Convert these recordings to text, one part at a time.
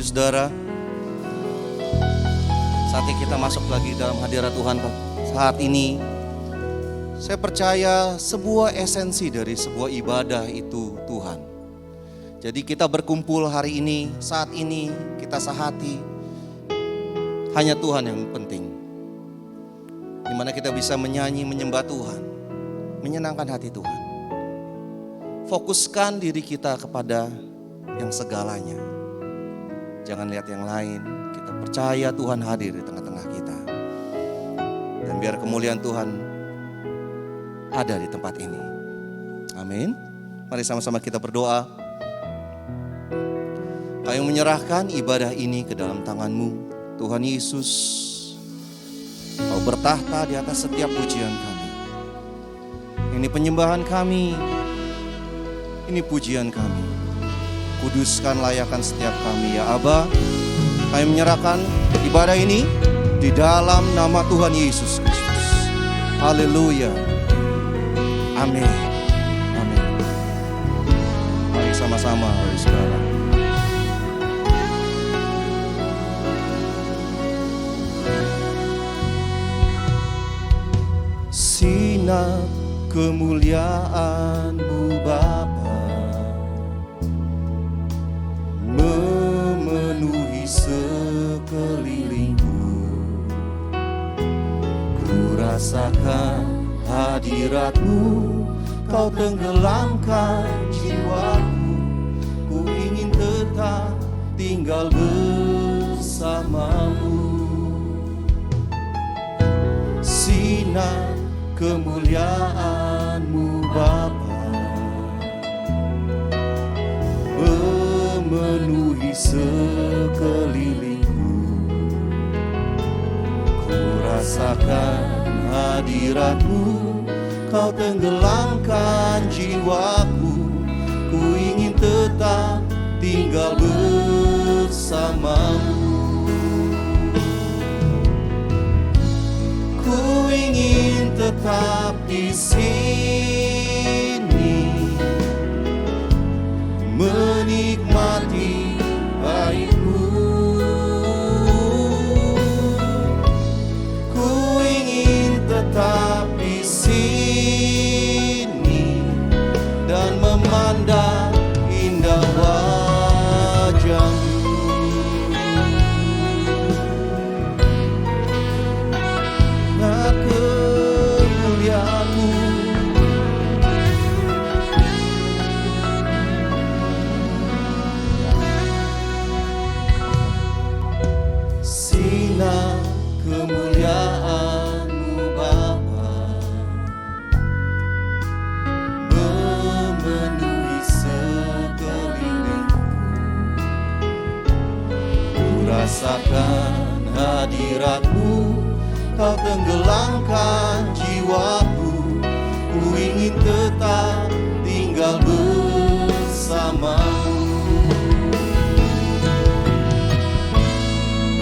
saudara, saatnya kita masuk lagi dalam hadirat Tuhan saat ini. Saya percaya sebuah esensi dari sebuah ibadah itu Tuhan. Jadi kita berkumpul hari ini, saat ini kita sehati, hanya Tuhan yang penting. Dimana kita bisa menyanyi, menyembah Tuhan, menyenangkan hati Tuhan. Fokuskan diri kita kepada yang segalanya. Jangan lihat yang lain, kita percaya Tuhan hadir di tengah-tengah kita. Dan biar kemuliaan Tuhan ada di tempat ini. Amin. Mari sama-sama kita berdoa. Kami menyerahkan ibadah ini ke dalam tangan-Mu, Tuhan Yesus. Kau bertahta di atas setiap pujian kami. Ini penyembahan kami, ini pujian kami. Kuduskan, layakan setiap kami ya Aba. Kami menyerahkan ibadah ini di dalam nama Tuhan Yesus Kristus. Haleluya. Amin. Amin. Mari sama-sama saudara. Sinar kemuliaan-Mu Bapa memenuhi sekelilingku. Ku rasakan hadirat-Mu, Kau tenggelamkan jiwaku. Ku ingin tetap tinggal bersama-Mu. Sinar kemuliaan-Mu Bapa memenuhi sekelilingku. Ku rasakan hadirat-Mu, Kau tenggelamkan jiwaku. Ku ingin tetap tinggal bersama-Mu. Ku ingin tetap di sini, menikmati baik-Mu. Ku ingin tetap di sini dan memandang indah wajah-Mu. Sinar kemuliaan-Mu Bapa memenuhi sekelilingku. Ku rasakan hadirat-Mu, Kau tenggelamkan jiwaku. Ku ingin tetap tinggal bersama-Mu.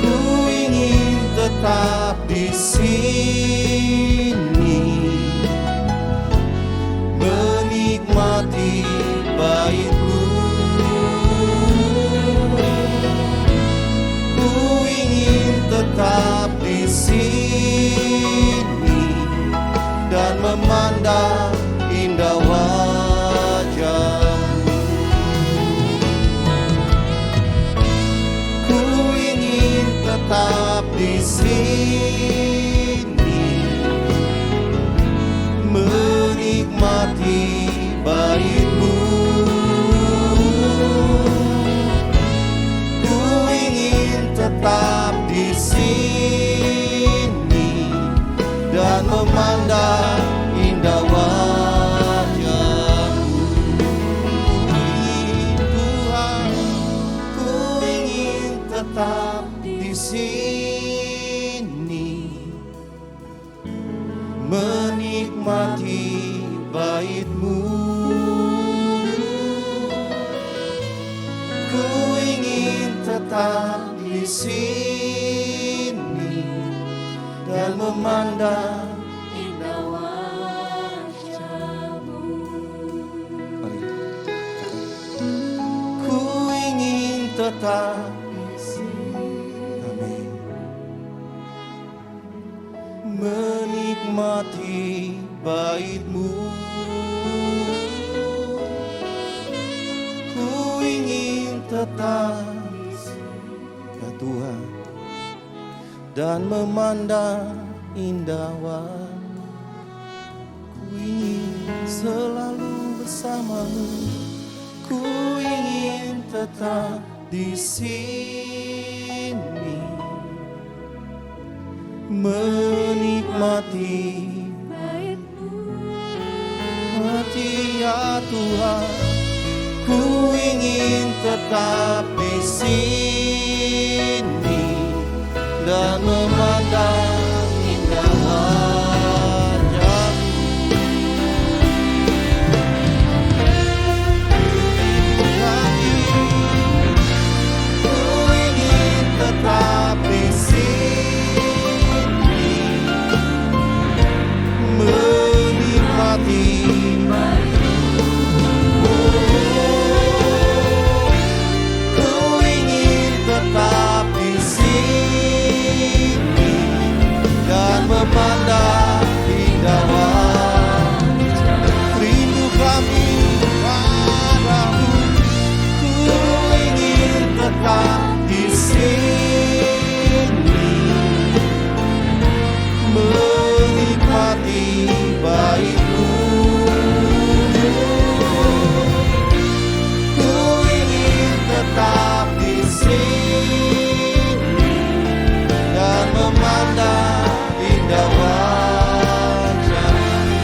Ku ingin tetap di sini, menikmati baik-Mu. Ku ingin tetap di sini dan memandang indah wajah-Mu. Ku ingin tetap di sini, menikmati baik-Mu. Ku ingin tetap di sini dan memandang indah wajah-Mu. Tuhan, ku ingin tetap di sini, menikmati bait-Mu. Ku ingin tetap di sini dan memandang indah wajah-Mu. Ku ingin tetap di menikmati bait-Mu. Ku ingin tetap ya Tuhan dan memandang indah wajah-Mu. Ku ingin selalu bersama-Mu. Ku ingin tetap di sini menikmati hati ya Tuhan. Ku ingin tetap di sini dan memandang indah wajah-Mu. Ku ingin tetap di sini menikmati. Ku ingin tetap di sini dan memandang indah wajah. Rindu kami padamu. Ku ingin tetap di sini menikmati bait-Mu. Ku ingin tetap di sini dan memandang indah wajah-Mu.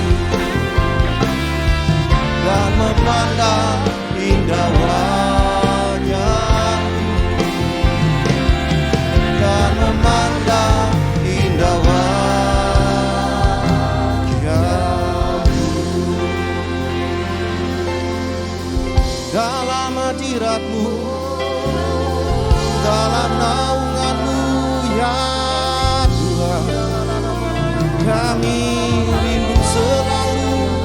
Dan memandang indah wajah-Mu. Dan memandang indah wajah-Mu. Dalam hadirat-Mu, dalam naungan-Mu ya Tuhan, kami rindu selalu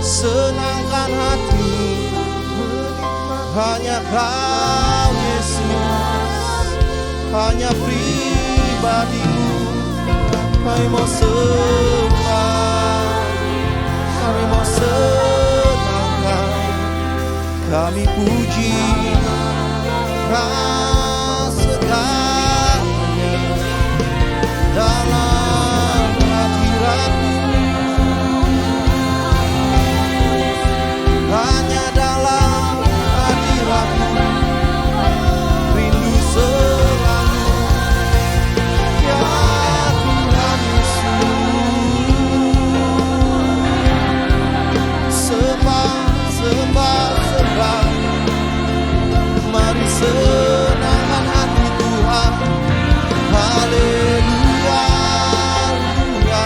senangkan hati. Hanya Kau Yesus, hanya pribadi-Mu kami mau sembah, kami mau senangkan, kami puji Kau segalanya. Dalam hadirat-Mu, hanya dalam hadirat-Mu rindu selalu ya Tuhan Yesus. Sembah, sembah, sembah, mari senangkan hati Tuhan. Haleluya, haleluya,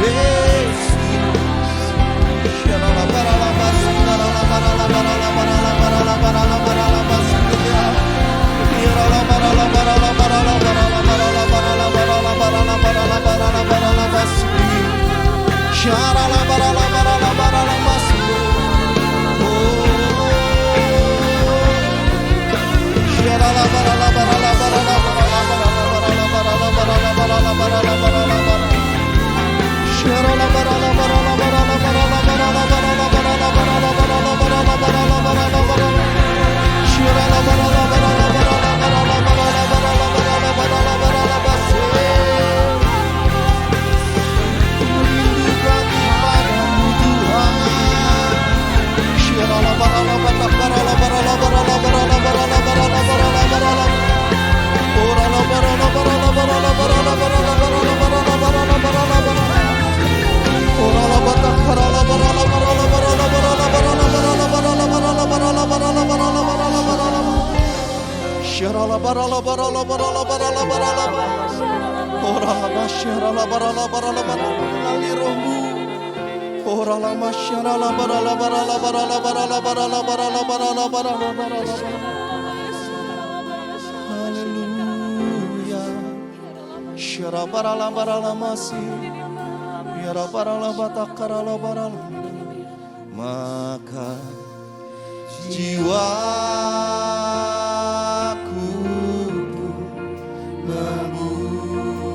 Yesus. Shalala barala basundara la barala barala barala barala barala barala basundara. Shalala barala barala barala barala barala barala barala barala barala barala barala basundara. Shalala barala barala barala basundara. Shalala barala barala barala barala barala barala barala barala barala barala barala barala. Shalala barala barala barala barala barala barala barala barala barala barala barala barala barala. Shalala barala barala barala barala barala barala barala barala barala basundara. Rindu kami padamu Tuhan. Shalala barala barala barala barala barala barala barala barala barala barala. Orala barala barala barala barala barala barala barala barala barala barala. Orala barala barala barala barala barala barala barala barala barala barala barala barala barala barala. Shalala barala barala barala barala barala. Orala masyarala barala barala barala liromu. Orala masyarala barala barala barala barala barala barala barala barala barala. Haleluya. Syara barala barala masih. Yara barala batakarala barala. Maka jiwaku memuji-Mu.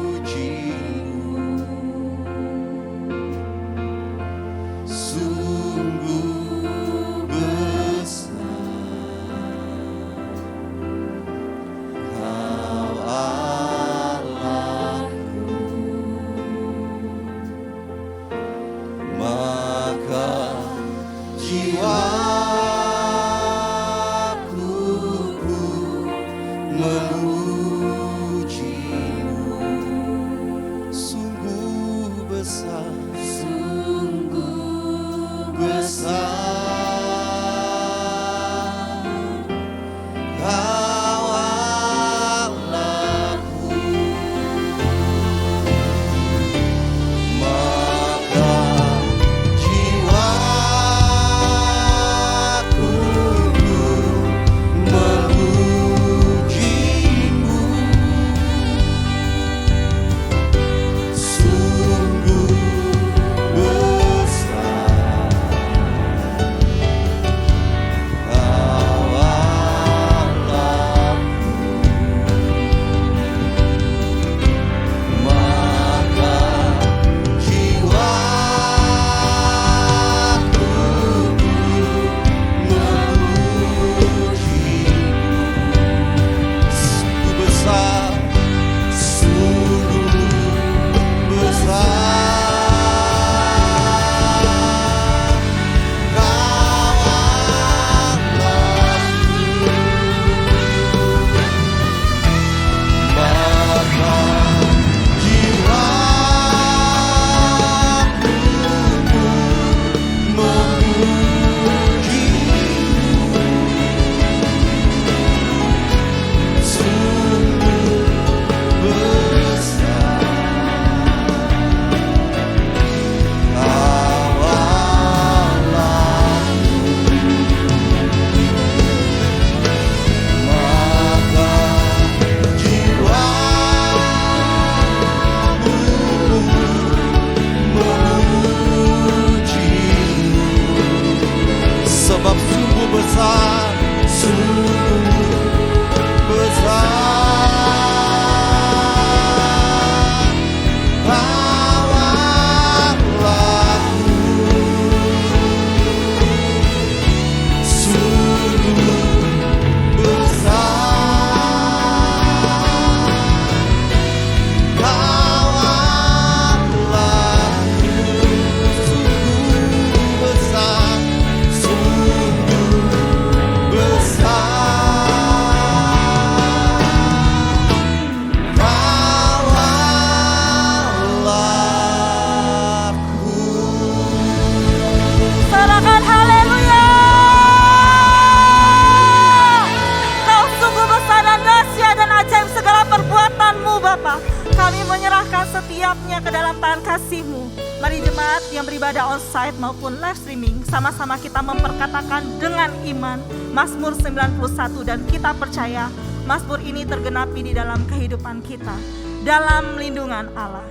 Bapa, kami menyerahkan setiapnya ke dalam tangan kasih-Mu. Mari jemaat yang beribadah onsite maupun live streaming, sama-sama kita memperkatakan dengan iman Mazmur 91, dan kita percaya Mazmur ini tergenapi di dalam kehidupan kita, dalam lindungan Allah.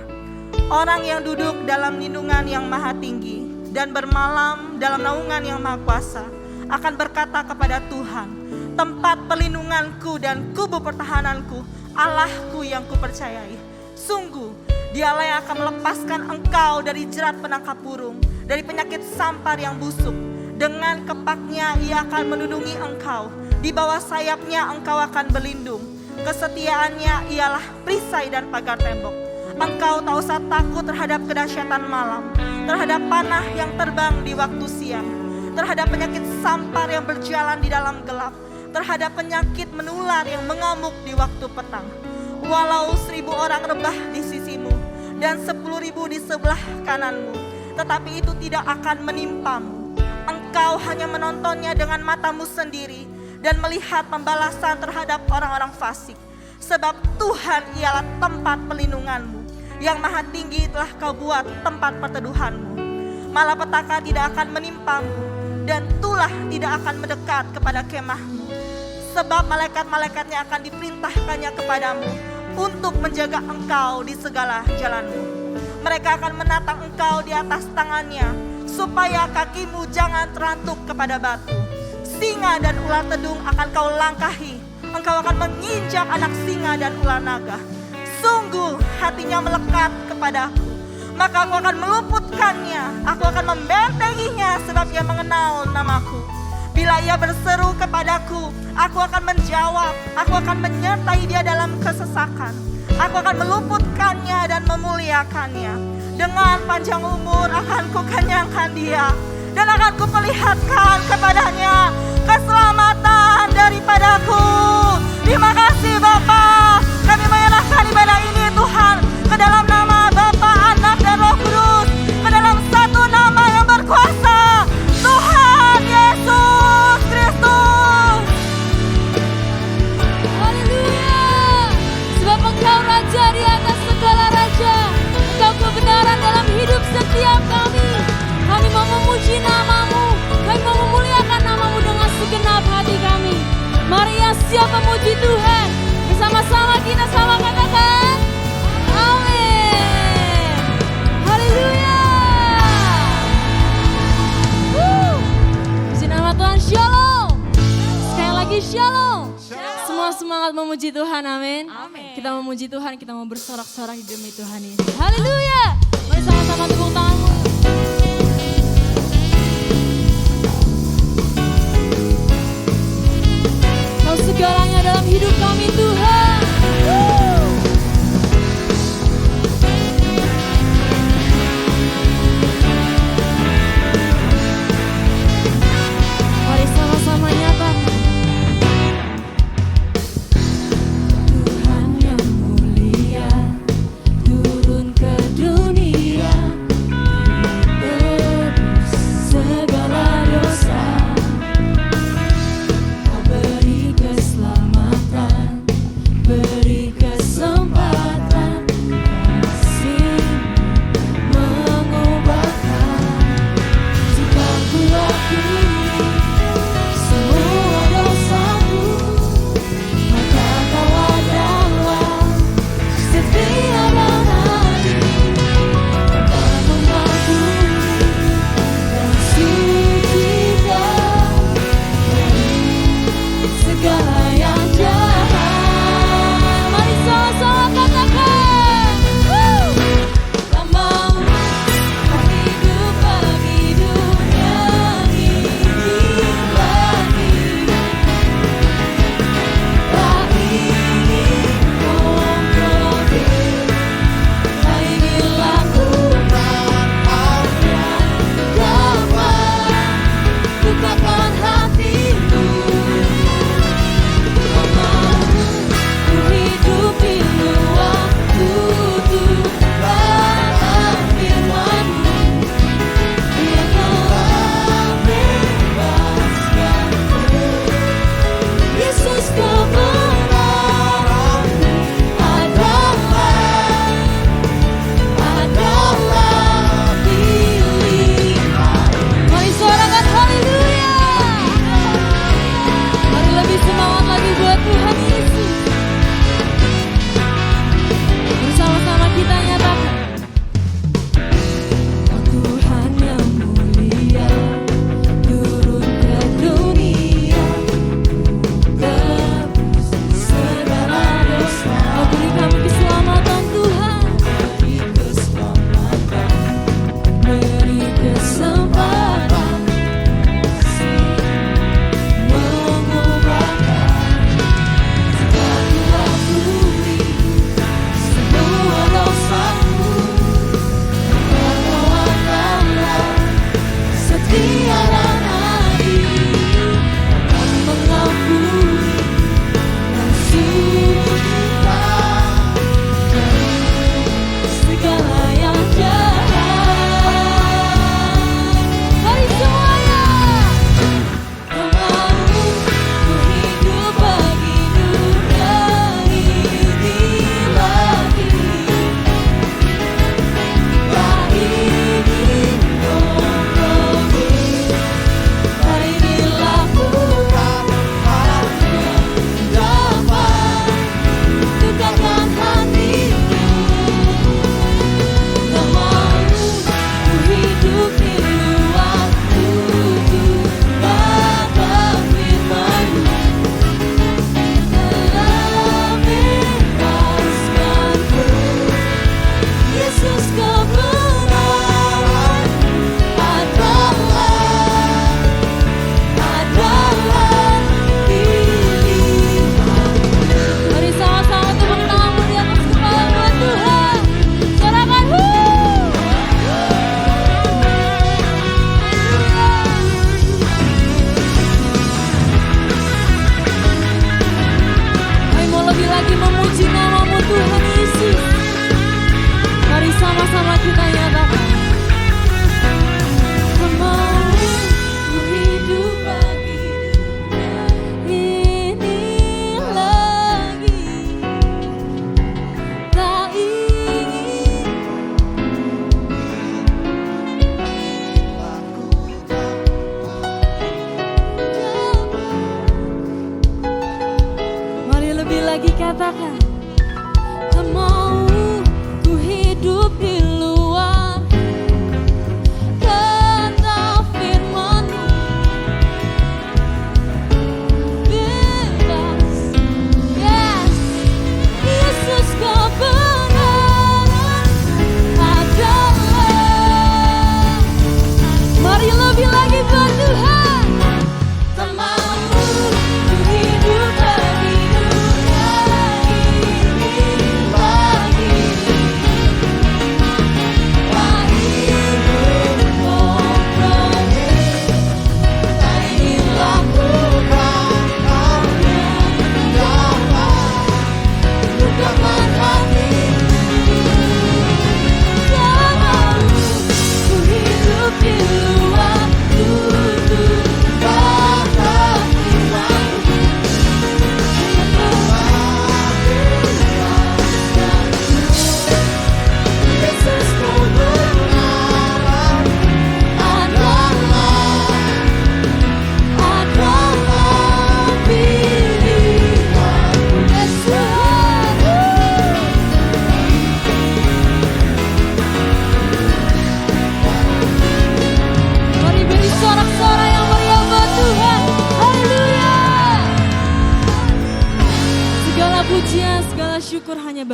Orang yang duduk dalam lindungan yang maha tinggi dan bermalam dalam naungan yang maha kuasa akan berkata kepada Tuhan, tempat perlindunganku dan kubu pertahananku, Allahku yang kupercayai. Sungguh, Dialah yang akan melepaskan engkau dari jerat penangkap burung, dari penyakit sampar yang busuk. Dengan kepaknya Ia akan melindungi engkau, di bawah sayapnya engkau akan berlindung. Kesetiaannya ialah perisai dan pagar tembok. Engkau tak usah takut terhadap kedahsyatan malam, terhadap panah yang terbang di waktu siang, terhadap penyakit sampar yang berjalan di dalam gelap, terhadap penyakit menular yang mengamuk di waktu petang. Walau 1000 orang rebah di sisimu dan 10.000 di sebelah kananmu, tetapi itu tidak akan menimpamu. Engkau hanya menontonnya dengan matamu sendiri dan melihat pembalasan terhadap orang-orang fasik. Sebab Tuhan ialah tempat perlindunganmu, yang maha tinggi telah kau buat tempat perteduhanmu. Malapetaka tidak akan menimpamu, dan tulah tidak akan mendekat kepada kemahmu. Sebab malaikat-malaikatnya akan diperintahkannya kepadamu untuk menjaga engkau di segala jalanmu. Mereka akan menatang engkau di atas tangannya, supaya kakimu jangan terantuk kepada batu. Singa dan ular tedung akan kau langkahi, engkau akan menginjak anak singa dan ular naga. Sungguh hatinya melekat kepadaku, maka aku akan meluputkannya, aku akan membentenginya sebab ia mengenal namaku. Bila ia berseru kepadaku, aku akan menjawab, aku akan menyertai dia dalam kesesakan. Aku akan meluputkannya dan memuliakannya. Dengan panjang umur akan kukenyangkan dia, dan akan kuperlihatkan kepadanya keselamatan daripadaku. Terima kasih Bapa, kami menyerahkan ibadah ini Tuhan ke dalam nama Bapa, Anak dan Roh Kudus, ke dalam satu nama yang berkuasa, Tuhan Yesus Kristus. Haleluya. Sebab Engkau Raja di atas segala raja, Engkau kebenaran dalam hidup setiap kami. Kami mau memuji nama-Mu, kami mau memuliakan nama-Mu dengan segenap hati kami. Mari yang siap memuji Tuhan, bersama-sama kita sama katakan amin. Haleluya. Puji nama Tuhan, shalom. Sekali lagi shalom. Semua semangat memuji Tuhan, amin. Kita memuji Tuhan, kita mau bersorak-sorak demi Tuhan ini. Haleluya. Mari sama-sama tepuk tanganmu. Kau segalanya dalam hidup kami Tuhan. Mari sama-sama nyatakan. Tuhan yang mulia turun ke dunia, tebus segala dosa. Kau beri keselamatan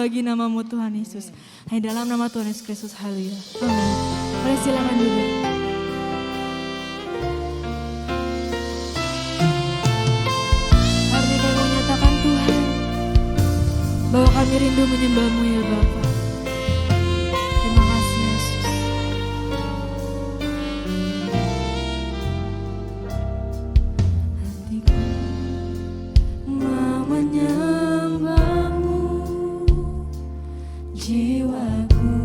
bagi nama-Mu Tuhan Yesus. Hanya dalam nama Tuhan Yesus Kristus, haleluya. Amin. Mari silakan duduk. Hari ini kami menyatakan Tuhan bahwa kami rindu menyembah-Mu ya Bapa. Terima kasih Yesus. Hatiku mau menyembah-Mu, jiwaku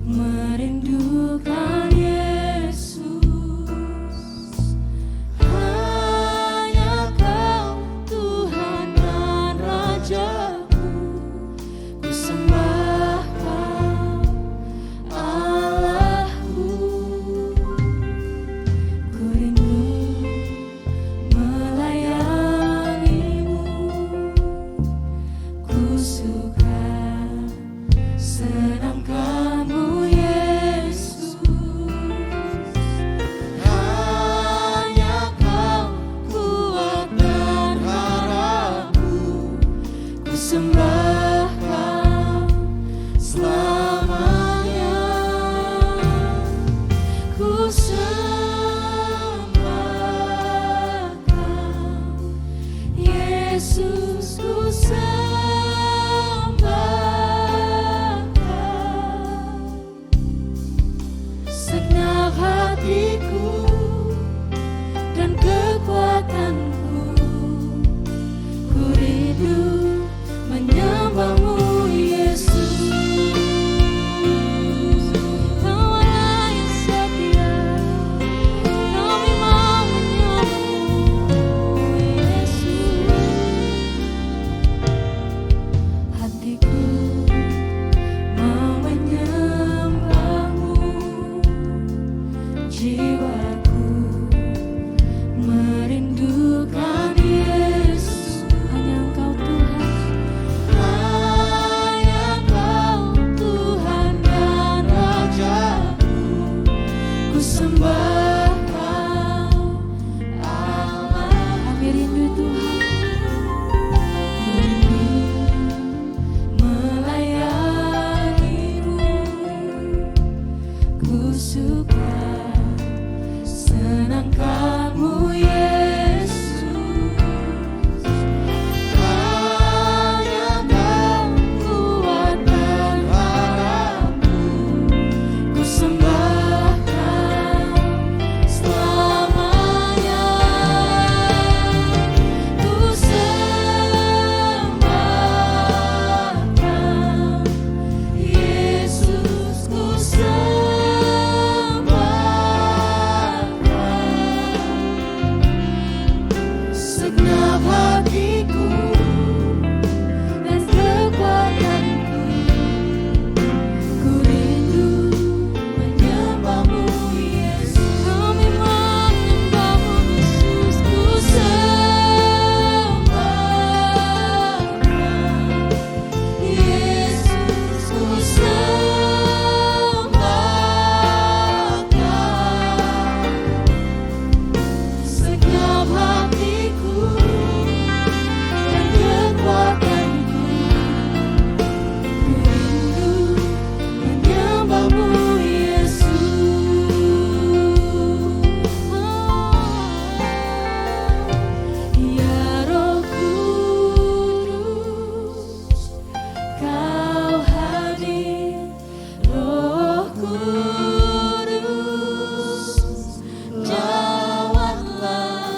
merindukan Yesus. Hanya Kau Tuhan dan Rajaku, ku sembah Kau Allahku. Ku rindu melayani-Mu, ku suka senangkan-Mu Yesus. Hanya Kau kuat dan harapku, ku sembah Kau selamanya. Ku sembah Kau Yesus, ku sembah Kau segenap hatiku dan kekuatanku. Ku rindu menyembah-Mu Yesus. Kau-lah yang setia, kami mau menyembah-Mu Yesus. Hatiku mau menyembah-Mu, jiwaku merindukan Yesus. Hanya Engkau Tuhan, hanya Kau Tuhan dan Rajaku, ku sembah Kau Allah. Kami rindu Tuhan, ku rindu melayani-Mu, ku suka senangkan-Mu Yesus. Hanya Kau kuat dan harapku, ku sembah Kau selamanya. Ku sembah Kau Yesus, ku sembah Kau segenap hatiku dan kekuatanku. Ku rindu menyembah-Mu Yesus. Kami mau menyembah-Mu Yesus. Ku sembah Kau Yesus, ku sembah Kau segenap hatiku dan kekuatanku. Ku rindu menyembah-Mu Yesus. Ya Roh Kudus, Kau hadir. Roh Kudus, jawablah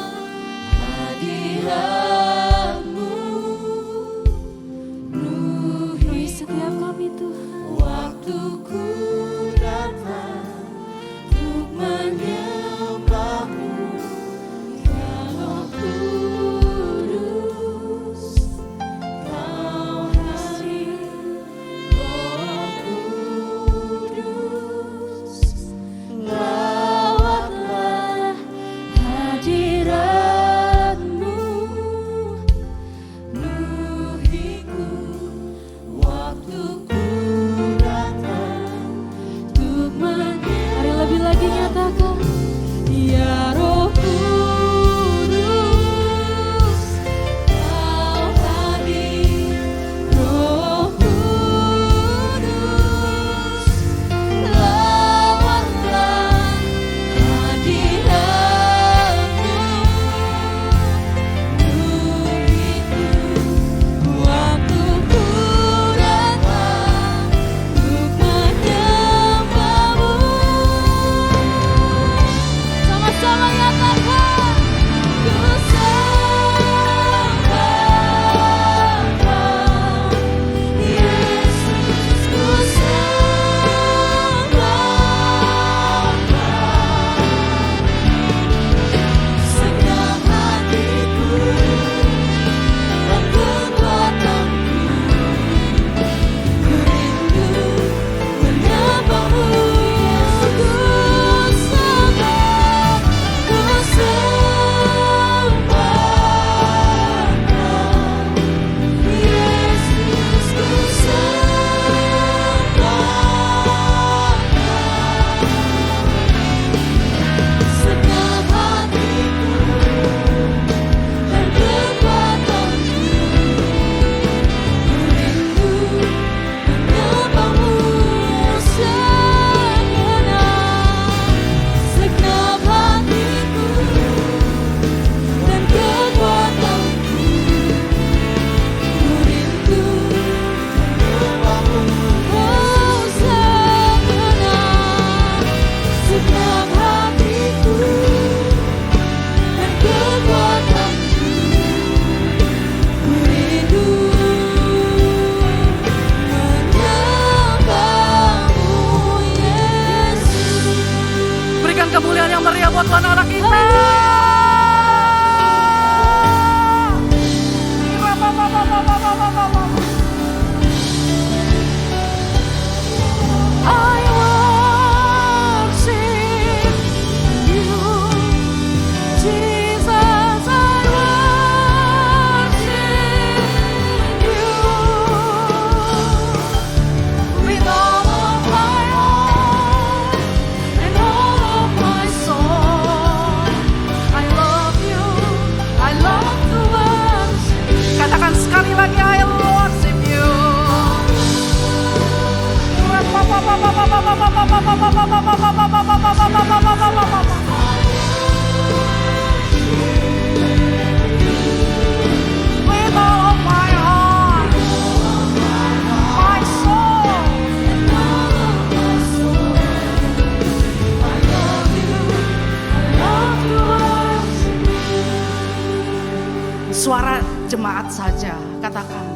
hadirat-Mu, penuhi setiap kami Tuhan. Waktuku datang untuk menyembah-Mu, ya Roh Kudus, Kau hadir. Roh Kudus, lawatlah hadirat-Mu, penuhiku. Waktuku datang untuk menyembah. Mari lebih lagi nyatakan, ya Roh Kudus, Kau hadir. Roh buat Tuhan anak kita. I worship you, Jesus. I worship you with all of my heart and all of my soul. I love you. I love to worship. Katakan sekali lagi, I worship you. With all of my heart, my soul. Suara jemaat saja, katakan.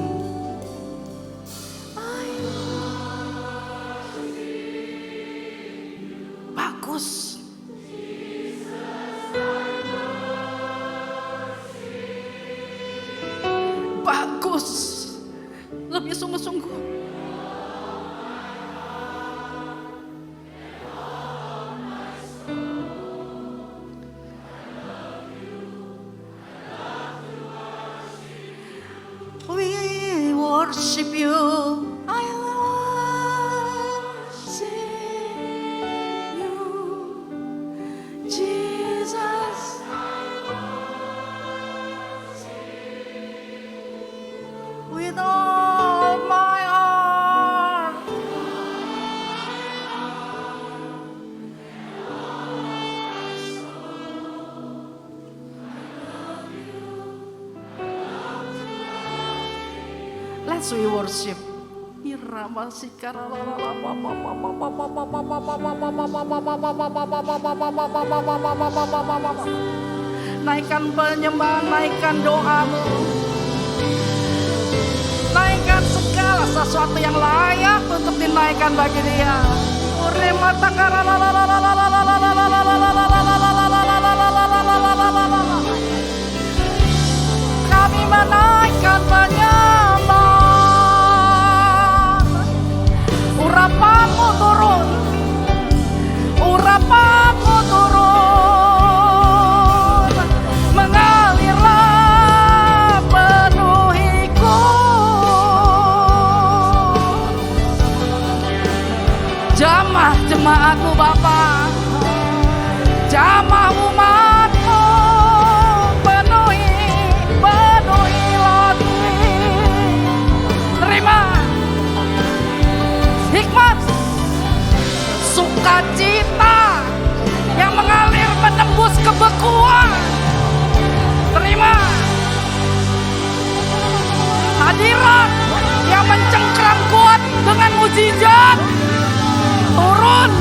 Bagus. Bagus. Lebih sungguh-sungguh. We worship you. I worship you, Jesus. With all my heart. Let's we worship. Naikkan penyembahan, naikkan doamu. Naikkan segala sesuatu yang layak untuk dinaikkan bagi Dia. Kami menaikkan penyembahan. Urapanmu turun, urapanmu turun, mengalirlah penuhiku. Jamah jemaatmu Bapa, jamah umatmu, penuhi lagi. Terima hikmat, sukacita yang mengalir menembus kebekuan. Terima hadirat yang mencengkram kuat dengan mujizat. Turun,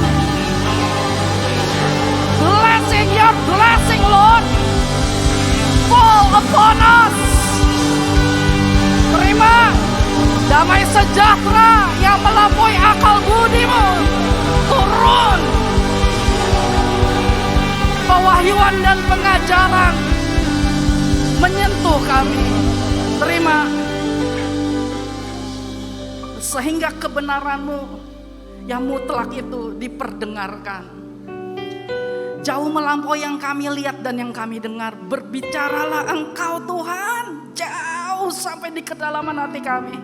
blessing, your blessing Lord, fall upon us. Terima damai sejahtera yang melampaui akal budimu. Turun, pewahyuan dan pengajaran menyentuh kami. Terima, sehingga kebenaran-Mu yang mutlak itu diperdengarkan. Jauh melampaui yang kami lihat dan yang kami dengar. Berbicaralah Engkau Tuhan, jauh sampai di kedalaman hati kami.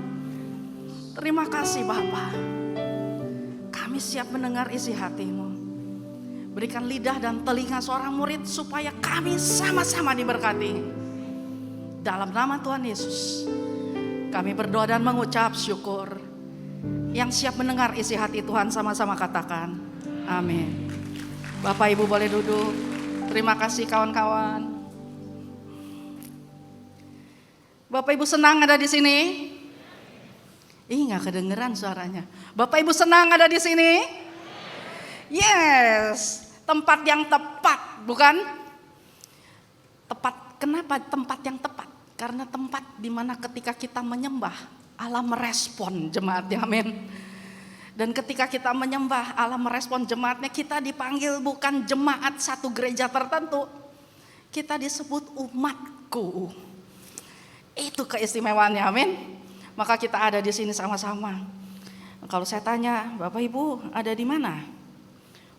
Terima kasih Bapa. Kami siap mendengar isi hati-Mu. Berikan lidah dan telinga seorang murid supaya kami sama-sama diberkati. Dalam nama Tuhan Yesus, kami berdoa dan mengucap syukur. Yang siap mendengar isi hati Tuhan sama-sama katakan amin. Bapak Ibu boleh duduk. Terima kasih kawan-kawan. Bapak Ibu senang ada di sini? Nggak kedengeran suaranya. Bapak Ibu senang ada di sini? Yes, tempat yang tepat, bukan? Tepat. Kenapa tempat yang tepat? Karena tempat di mana ketika kita menyembah, Allah merespon jemaatnya, amin. Dan ketika kita menyembah, Allah merespon jemaatnya. Kita dipanggil bukan jemaat satu gereja tertentu, kita disebut umatku. Itu keistimewaannya, amin. Maka kita ada di sini sama-sama. Kalau saya tanya, Bapak Ibu ada di mana?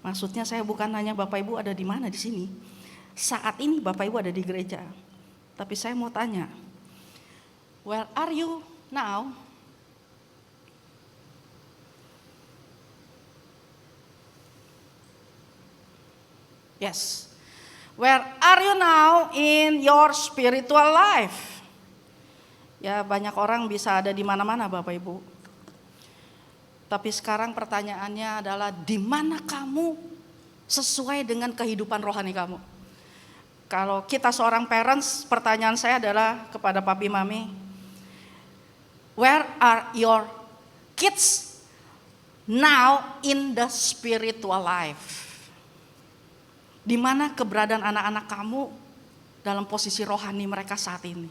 Maksudnya saya bukan nanya Bapak Ibu ada di mana di sini. Saat ini Bapak Ibu ada di gereja. Tapi saya mau tanya, where are you now? Yes. Where are you now in your spiritual life? Ya, banyak orang bisa ada di mana-mana Bapak Ibu. Tapi sekarang pertanyaannya adalah di mana kamu sesuai dengan kehidupan rohani kamu? Kalau kita seorang parents, pertanyaan saya adalah kepada papi mami, where are your kids now in the spiritual life? Di mana keberadaan anak-anak kamu dalam posisi rohani mereka saat ini?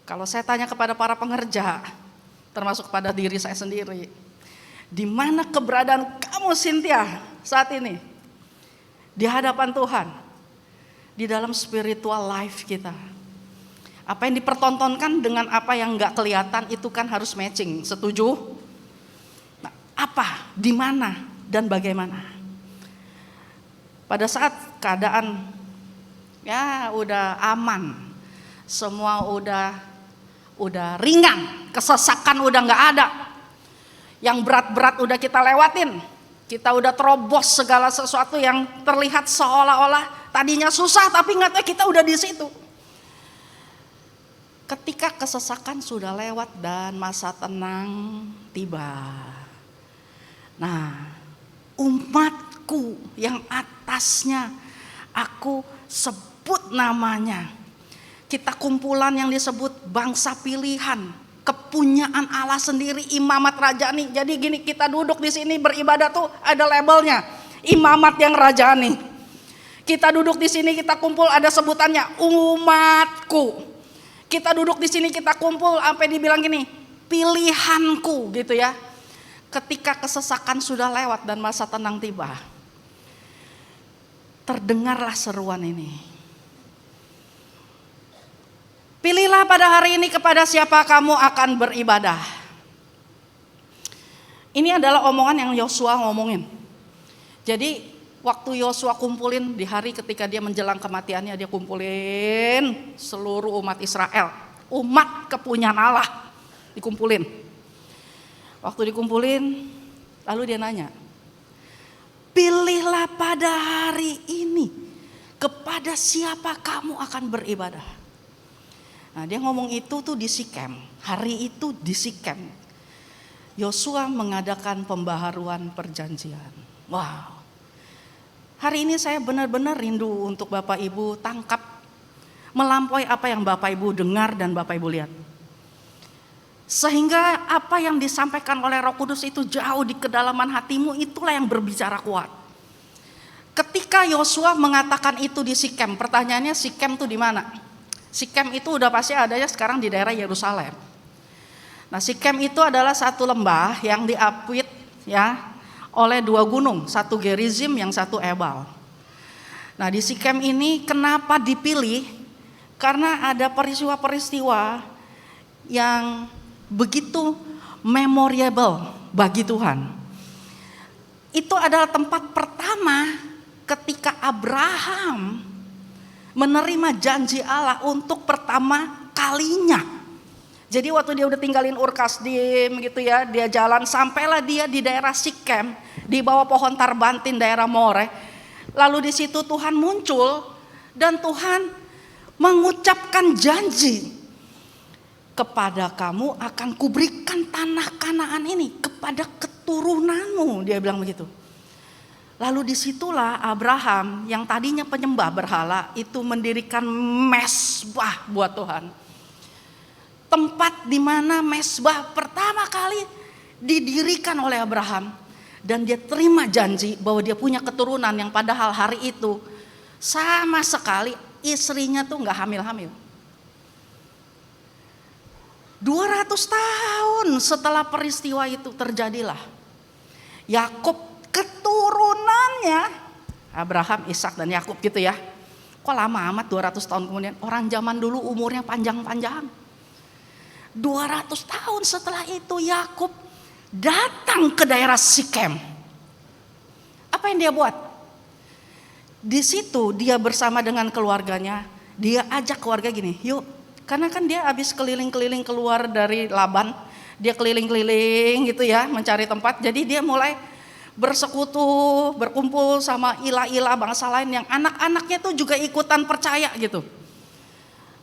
Kalau saya tanya kepada para pengerja, termasuk pada diri saya sendiri, di mana keberadaan kamu Cynthia saat ini? Di hadapan Tuhan, di dalam spiritual life kita. Apa yang dipertontonkan dengan apa yang gak kelihatan itu kan harus matching, setuju? Nah, apa, di mana, dan bagaimana? Pada saat keadaan ya udah aman, semua udah ringan, kesesakan udah nggak ada, yang berat-berat udah kita lewatin, kita udah terobos segala sesuatu yang terlihat seolah-olah tadinya susah tapi nggak tahu kita udah di situ. Ketika kesesakan sudah lewat dan masa tenang tiba, nah umatku yang atasnya aku sebut namanya, kita kumpulan yang disebut bangsa pilihan, kepunyaan Allah sendiri, imamat rajani. Jadi gini, kita duduk di sini beribadah tuh ada labelnya, imamat yang rajani. Kita duduk di sini, kita kumpul ada sebutannya umatku. Kita duduk di sini, kita kumpul sampai dibilang gini, pilihanku gitu ya. Ketika kesesakan sudah lewat dan masa tenang tiba, terdengarlah seruan ini. Pilihlah pada hari ini kepada siapa kamu akan beribadah. Ini adalah omongan yang Yosua ngomongin. Jadi waktu Yosua kumpulin di hari ketika dia menjelang kematiannya, dia kumpulin seluruh umat Israel, umat kepunyaan Allah dikumpulin. Waktu dikumpulin, lalu dia nanya, pilihlah pada hari ini kepada siapa kamu akan beribadah. Nah, dia ngomong itu tuh di Sikem, hari itu di Sikem. Yosua mengadakan pembaharuan perjanjian. Wow. Hari ini saya benar-benar rindu untuk Bapak Ibu tangkap, melampaui apa yang Bapak Ibu dengar dan Bapak Ibu lihat. Sehingga apa yang disampaikan oleh Roh Kudus itu jauh di kedalaman hatimu, itulah yang berbicara kuat. Ketika Yosua mengatakan itu di Sikem, pertanyaannya Sikem itu di mana? Sikem itu udah pasti adanya sekarang di daerah Yerusalem. Nah, Sikem itu adalah satu lembah yang diapit ya oleh dua gunung, satu Gerizim yang satu Ebal. Nah, di Sikem ini kenapa dipilih? Karena ada peristiwa-peristiwa yang begitu memorable bagi Tuhan. Itu adalah tempat pertama ketika Abraham menerima janji Allah untuk pertama kalinya. Jadi waktu dia udah tinggalin Ur Kasdim gitu ya, dia jalan sampailah dia di daerah Sikem, di bawah pohon tarbantin daerah More. Lalu di situ Tuhan muncul dan Tuhan mengucapkan janji, kepada kamu akan kuberikan tanah Kanaan ini kepada keturunanmu, dia bilang begitu. Lalu disitulah Abraham yang tadinya penyembah berhala itu mendirikan mezbah buat Tuhan. Tempat di mana mezbah pertama kali didirikan oleh Abraham. Dan dia terima janji bahwa dia punya keturunan yang padahal hari itu sama sekali istrinya tuh gak hamil-hamil. 200 tahun setelah peristiwa itu terjadilah Yakub keturunannya Abraham, Ishak dan Yakub gitu ya. Kok lama amat 200 tahun kemudian? Orang zaman dulu umurnya panjang-panjang. 200 tahun setelah itu Yakub datang ke daerah Sikem. Apa yang dia buat? Di situ dia bersama dengan keluarganya, dia ajak keluarga gini, yuk. Karena kan dia habis keliling-keliling keluar dari Laban, dia keliling-keliling gitu ya, mencari tempat. Jadi dia mulai bersekutu, berkumpul sama ilah-ilah bangsa lain yang anak-anaknya tuh juga ikutan percaya gitu.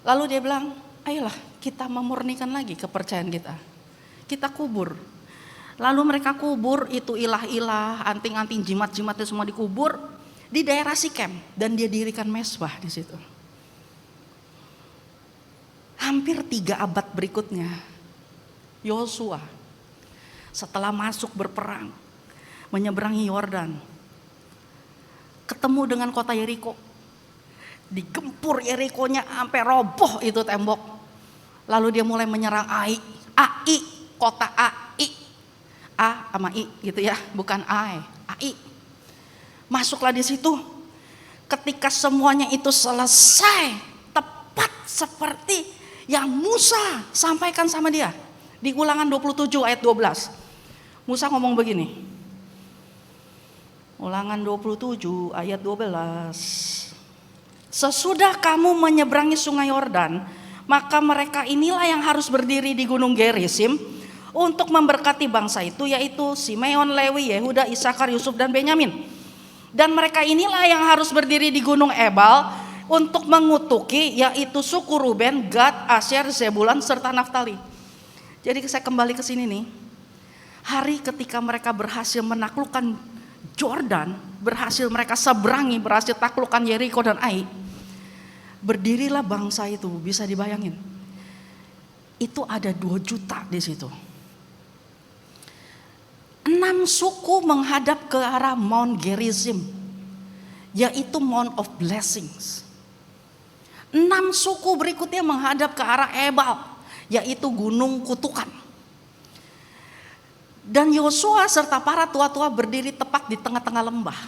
Lalu dia bilang, ayolah kita memurnikan lagi kepercayaan kita. Kita kubur. Lalu mereka kubur itu ilah-ilah, anting-anting, jimat-jimat itu semua dikubur di daerah Sikem. Dan dia dirikan mesbah di situ. Hampir 3 abad berikutnya, Yosua setelah masuk berperang, menyeberangi Yordan, ketemu dengan kota Yeriko, digempur Yerikonya sampai roboh itu tembok. Lalu dia mulai menyerang Ai, kota Ai, A sama I gitu ya, bukan Ai. Masuklah di situ. Ketika semuanya itu selesai, tepat seperti yang Musa sampaikan sama dia di Ulangan 27 ayat 12. Musa ngomong begini. Ulangan 27 ayat 12. Sesudah kamu menyeberangi sungai Yordan, maka mereka inilah yang harus berdiri di gunung Gerizim untuk memberkati bangsa itu, yaitu Simeon, Lewi, Yehuda, Isakar, Yusuf dan Benyamin. Dan mereka inilah yang harus berdiri di gunung Ebal untuk mengutuki, yaitu suku Ruben, Gad, Asyer, Zebulun serta Naftali. Jadi saya kembali ke sini nih. Hari ketika mereka berhasil menaklukkan Jordan, berhasil mereka seberangi, berhasil taklukkan Yeriko dan Ai, berdirilah bangsa itu. Bisa dibayangin, itu ada 2 juta di situ. 6 suku menghadap ke arah Mount Gerizim, yaitu Mount of Blessings. 6 suku berikutnya menghadap ke arah Ebal, yaitu Gunung Kutukan. Dan Yosua serta para tua-tua berdiri tepat di tengah-tengah lembah.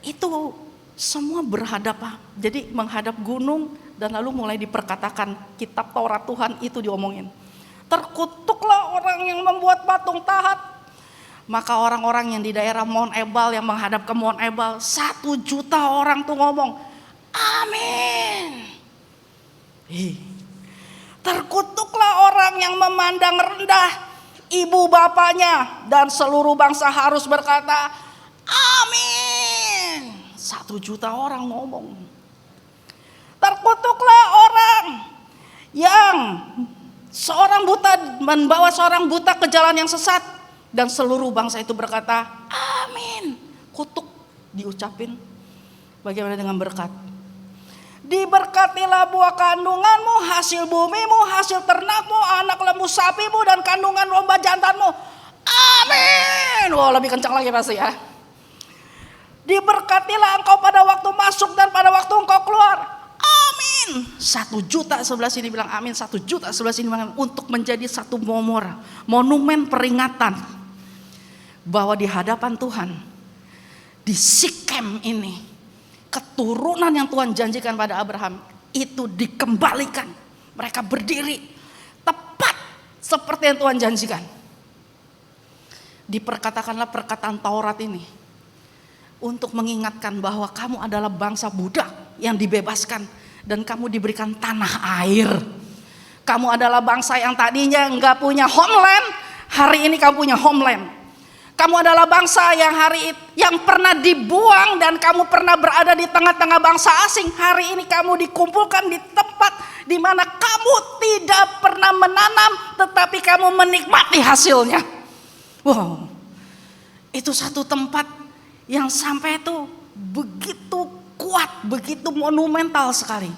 Itu semua berhadapan, jadi menghadap gunung, dan lalu mulai diperkatakan kitab Taurat Tuhan itu diomongin. Terkutuklah orang yang membuat patung tahat. Maka orang-orang yang di daerah Mount Ebal yang menghadap ke Mount Ebal, 1 juta orang tuh ngomong, amin. Terkutuklah orang yang memandang rendah ibu bapaknya, dan seluruh bangsa harus berkata, amin. 1 juta orang ngomong. Terkutuklah orang yang seorang buta membawa seorang buta ke jalan yang sesat, dan seluruh bangsa itu berkata, amin. Kutuk diucapin. Bagaimana dengan berkat? Diberkatilah buah kandunganmu, hasil bumimu, hasil ternakmu, anak lembu sapimu, dan kandungan domba jantanmu. Amin. Wah, lebih kencang lagi pasti ya. Diberkatilah engkau pada waktu masuk dan pada waktu engkau keluar. Amin. 1 juta sebelah sini bilang amin, 1 juta sebelah sini bilang amin. Untuk menjadi satu monumen peringatan bahwa di hadapan Tuhan, di Sikem ini, keturunan yang Tuhan janjikan pada Abraham itu dikembalikan. Mereka berdiri tepat seperti yang Tuhan janjikan. Diperkatakanlah perkataan Taurat ini untuk mengingatkan bahwa kamu adalah bangsa budak yang dibebaskan, dan kamu diberikan tanah air. Kamu adalah bangsa yang tadinya enggak punya homeland, hari ini kamu punya homeland. Kamu adalah bangsa yang pernah dibuang, dan kamu pernah berada di tengah-tengah bangsa asing. Hari ini kamu dikumpulkan di tempat di mana kamu tidak pernah menanam, tetapi kamu menikmati hasilnya. Wow, itu satu tempat yang sampai itu begitu kuat, begitu monumental sekali.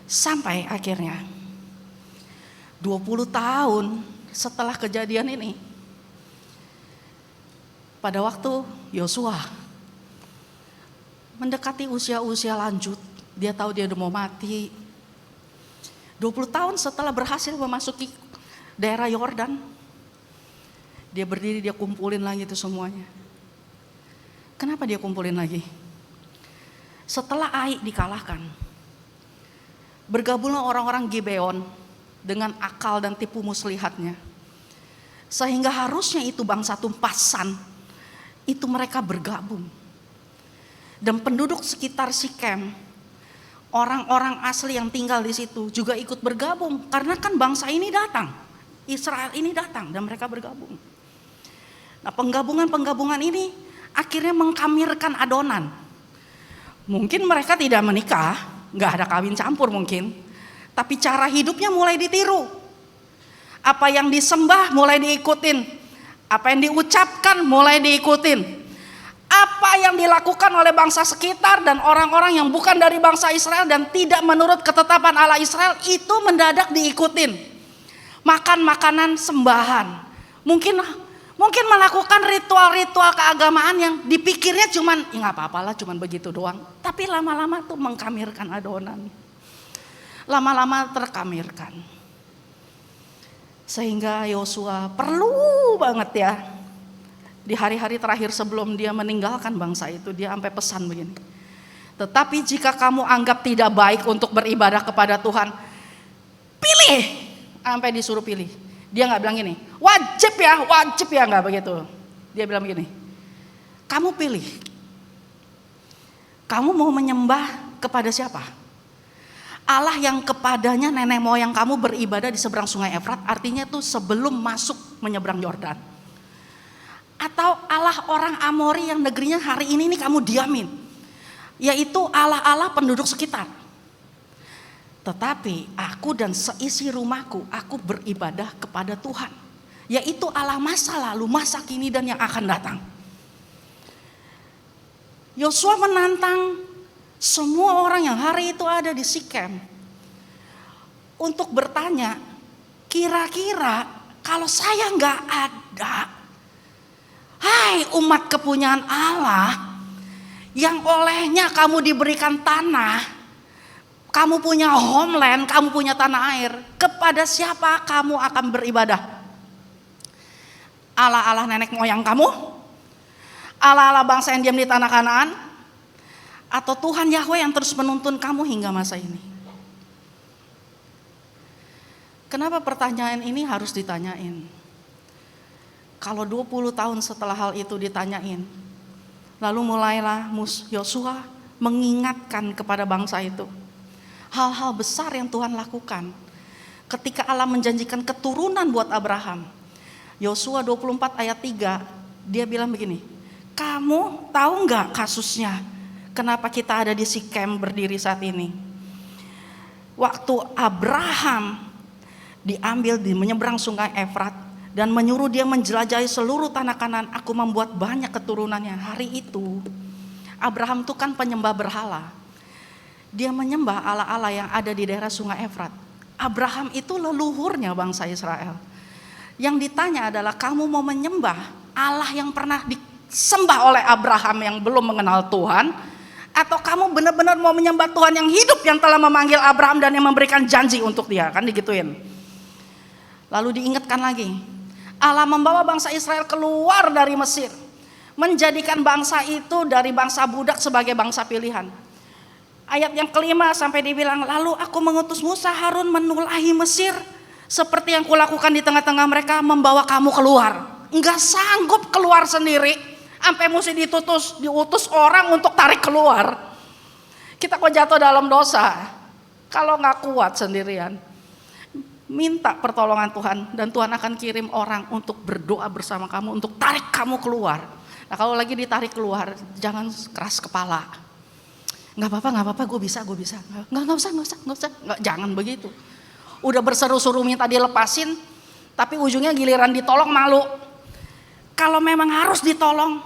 Sampai akhirnya 20 tahun setelah kejadian ini, pada waktu Yosua mendekati usia-usia lanjut, dia tahu dia udah mau mati. 20 tahun setelah berhasil memasuki daerah Yordan, dia berdiri, dia kumpulin lagi itu semuanya. Kenapa dia kumpulin lagi? Setelah Ai dikalahkan, bergabunglah orang-orang Gibeon dengan akal dan tipu muslihatnya. Sehingga harusnya itu bangsa tumpasan, itu mereka bergabung. Dan penduduk sekitar Sikem, orang-orang asli yang tinggal di situ juga ikut bergabung. Karena kan bangsa ini datang, Israel ini datang dan mereka bergabung. Nah, penggabungan-penggabungan ini akhirnya mengkamirkan adonan. Mungkin mereka tidak menikah, gak ada kawin campur mungkin. Tapi cara hidupnya mulai ditiru. Apa yang disembah mulai diikutin. Apa yang diucapkan mulai diikutin. Apa yang dilakukan oleh bangsa sekitar dan orang-orang yang bukan dari bangsa Israel dan tidak menurut ketetapan Allah Israel itu mendadak diikutin. Makan makanan sembahan. Mungkin melakukan ritual-ritual keagamaan yang dipikirnya cuman nggak apa-apalah, cuman begitu doang. Tapi lama-lama tuh mengkamirkan adonan. Lama-lama terkamirkan. Sehingga Yosua perlu banget ya. Di hari-hari terakhir sebelum dia meninggalkan bangsa itu, dia sampai pesan begini. Tetapi jika kamu anggap tidak baik untuk beribadah kepada Tuhan, pilih. Sampai disuruh pilih. Dia gak bilang gini, wajib ya, gak begitu. Dia bilang begini, kamu pilih. Kamu mau menyembah kepada siapa? Allah yang kepadanya nenek moyang kamu beribadah di seberang sungai Efrat, artinya tuh sebelum masuk menyeberang Yordan. Atau Allah orang Amori yang negerinya hari ini nih kamu diamin, yaitu Allah-Allah penduduk sekitar. Tetapi aku dan seisi rumahku, aku beribadah kepada Tuhan, yaitu Allah masa lalu, masa kini dan yang akan datang. Yosua menantang semua orang yang hari itu ada di Sikem untuk bertanya, kira-kira kalau saya nggak ada, hai umat kepunyaan Allah yang olehnya kamu diberikan tanah, kamu punya homeland, kamu punya tanah air, kepada siapa kamu akan beribadah? Allah-Allah nenek moyang kamu? Allah-Allah bangsa yang diam di tanah Kanaan? Atau Tuhan Yahweh yang terus menuntun kamu hingga masa ini? Kenapa pertanyaan ini harus ditanyain? Kalau 20 tahun setelah hal itu ditanyain, lalu mulailah Yosua mengingatkan kepada bangsa itu hal-hal besar yang Tuhan lakukan. Ketika Allah menjanjikan keturunan buat Abraham, Yosua 24 ayat 3, dia bilang begini, kamu tahu nggak kasusnya? Kenapa kita ada di Sikem berdiri saat ini? Waktu Abraham diambil di menyeberang sungai Efrat dan menyuruh dia menjelajahi seluruh tanah Kanaan, aku membuat banyak keturunannya. Hari itu Abraham itu kan penyembah berhala. Dia menyembah Allah-Allah yang ada di daerah sungai Efrat. Abraham itu leluhurnya bangsa Israel. Yang ditanya adalah, kamu mau menyembah Allah yang pernah disembah oleh Abraham yang belum mengenal Tuhan, atau kamu benar-benar mau menyembah Tuhan yang hidup yang telah memanggil Abraham dan yang memberikan janji untuk dia? Kan digituin. Lalu diingatkan lagi, Allah membawa bangsa Israel keluar dari Mesir, menjadikan bangsa itu dari bangsa budak sebagai bangsa pilihan. Ayat yang kelima sampai dibilang, lalu aku mengutus Musa Harun menulahi Mesir seperti yang kulakukan di tengah-tengah mereka, membawa kamu keluar. Enggak sanggup keluar sendiri, sampai mesti diutus orang untuk tarik keluar. Kita kok jatuh dalam dosa kalau nggak kuat sendirian. Minta pertolongan Tuhan dan Tuhan akan kirim orang untuk berdoa bersama kamu, untuk tarik kamu keluar. Nah, kalau lagi ditarik keluar, jangan keras kepala. Nggak apa-apa, gue bisa. Nggak usah, jangan begitu. Udah berseru-seru minta dilepasin, tapi ujungnya giliran ditolong malu. Kalau memang harus ditolong,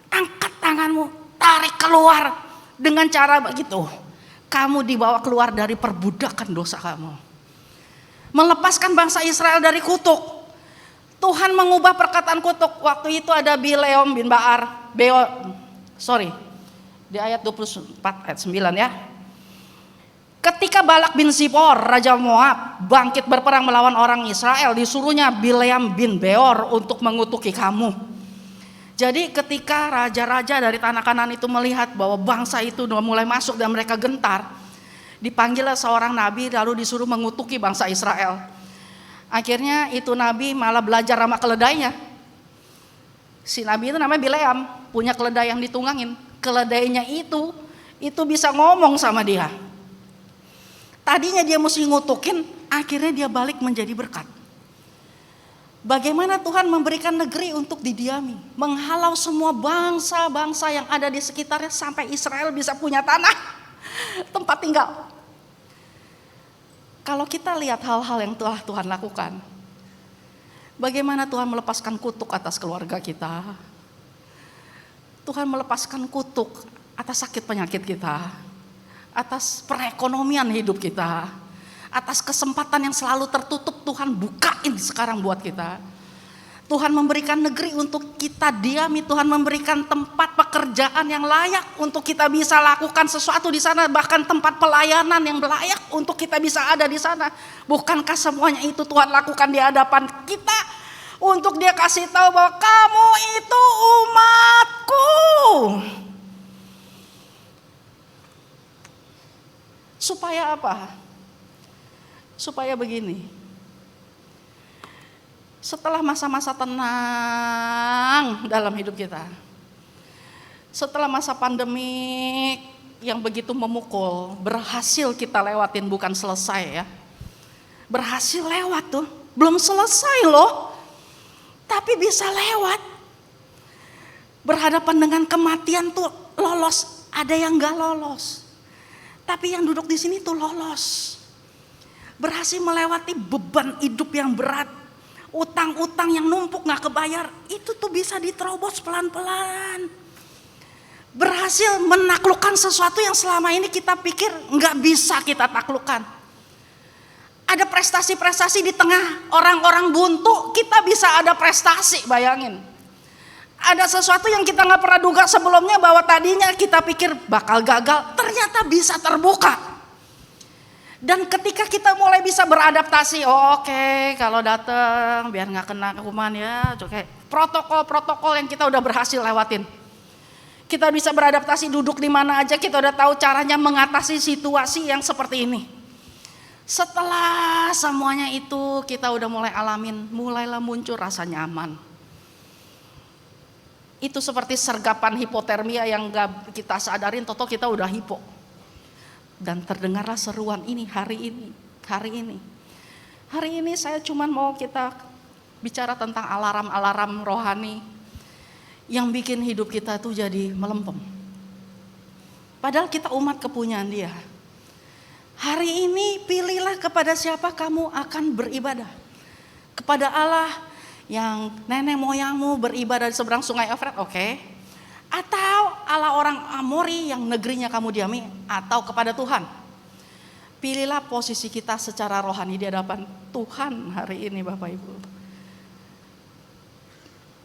angkat tanganmu, tarik keluar dengan cara begitu. Kamu dibawa keluar dari perbudakan dosa kamu. Melepaskan bangsa Israel dari kutuk. Tuhan mengubah perkataan kutuk. Waktu itu ada Bileam bin Baar, di ayat 24 ayat 9 ya. Ketika Balak bin Zipor, Raja Moab, bangkit berperang melawan orang Israel, disuruhnya Bileam bin Beor untuk mengutuki kamu. Jadi ketika raja-raja dari tanah Kanaan itu melihat bahwa bangsa itu sudah mulai masuk dan mereka gentar, dipanggillah seorang nabi lalu disuruh mengutuki bangsa Israel. Akhirnya itu nabi malah belajar sama keledainya. Si nabi itu namanya Bileam, punya keledai yang ditunggangin. Keledainya itu bisa ngomong sama dia. Tadinya dia mesti ngutukin, akhirnya dia balik menjadi berkat. Bagaimana Tuhan memberikan negeri untuk didiami, menghalau semua bangsa-bangsa yang ada di sekitarnya sampai Israel bisa punya tanah, tempat tinggal. Kalau kita lihat hal-hal yang telah Tuhan lakukan, bagaimana Tuhan melepaskan kutuk atas keluarga kita, Tuhan melepaskan kutuk atas sakit penyakit kita, atas perekonomian hidup kita, atas kesempatan yang selalu tertutup Tuhan bukain sekarang buat kita. Tuhan memberikan negeri untuk kita diami, Tuhan memberikan tempat pekerjaan yang layak untuk kita bisa lakukan sesuatu di sana, bahkan tempat pelayanan yang layak untuk kita bisa ada di sana. Bukankah semuanya itu Tuhan lakukan di hadapan kita untuk Dia kasih tahu bahwa kamu itu umatku. Supaya apa? Supaya begini. Setelah masa-masa tenang dalam hidup kita, setelah masa pandemik yang begitu memukul, berhasil kita lewatin, bukan selesai ya. Berhasil lewat tuh, belum selesai loh, tapi bisa lewat. Berhadapan dengan kematian tuh lolos, ada yang gak lolos. Tapi yang duduk di sini tuh lolos. Berhasil melewati beban hidup yang berat. Utang-utang yang numpuk gak kebayar. Itu tuh bisa diterobos pelan-pelan. Berhasil menaklukkan sesuatu yang selama ini kita pikir gak bisa kita taklukkan. Ada prestasi-prestasi di tengah orang-orang buntu. Kita bisa ada prestasi, bayangin. Ada sesuatu yang kita gak pernah duga sebelumnya, bahwa tadinya kita pikir bakal gagal, ternyata bisa terbuka. Dan ketika kita mulai bisa beradaptasi, oke, kalau datang biar gak kena kuman ya, oke. Protokol-protokol yang kita udah berhasil lewatin. Kita bisa beradaptasi, duduk di mana aja, kita udah tahu caranya mengatasi situasi yang seperti ini. Setelah semuanya itu kita udah mulai alamin, mulailah muncul rasa nyaman. Itu seperti sergapan hipotermia yang gak kita sadarin, toto kita udah hipo. Dan terdengarlah seruan ini hari ini. Hari ini saya cuma mau kita bicara tentang alarm-alarm rohani yang bikin hidup kita tuh jadi melempem. Padahal kita umat kepunyaan Dia. Hari ini pilihlah kepada siapa kamu akan beribadah. Kepada Allah yang nenek moyangmu beribadah di seberang sungai Efrat, oke. Atau Allah orang Amori yang negerinya kamu diami, atau kepada Tuhan. Pilihlah posisi kita secara rohani di hadapan Tuhan hari ini, Bapak Ibu.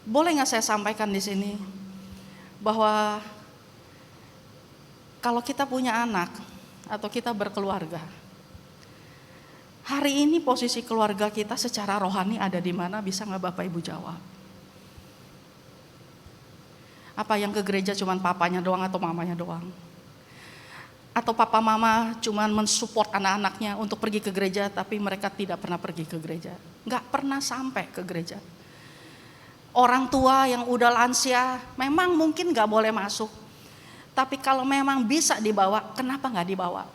Boleh nggak saya sampaikan di sini bahwa kalau kita punya anak atau kita berkeluarga, hari ini posisi keluarga kita secara rohani ada di mana? Bisa nggak Bapak Ibu jawab? Apa yang ke gereja cuman papanya doang atau mamanya doang? Atau papa mama cuman mensupport anak-anaknya untuk pergi ke gereja tapi mereka tidak pernah pergi ke gereja? Nggak pernah sampai ke gereja. Orang tua yang udah lansia memang mungkin nggak boleh masuk. Tapi kalau memang bisa dibawa, kenapa nggak dibawa?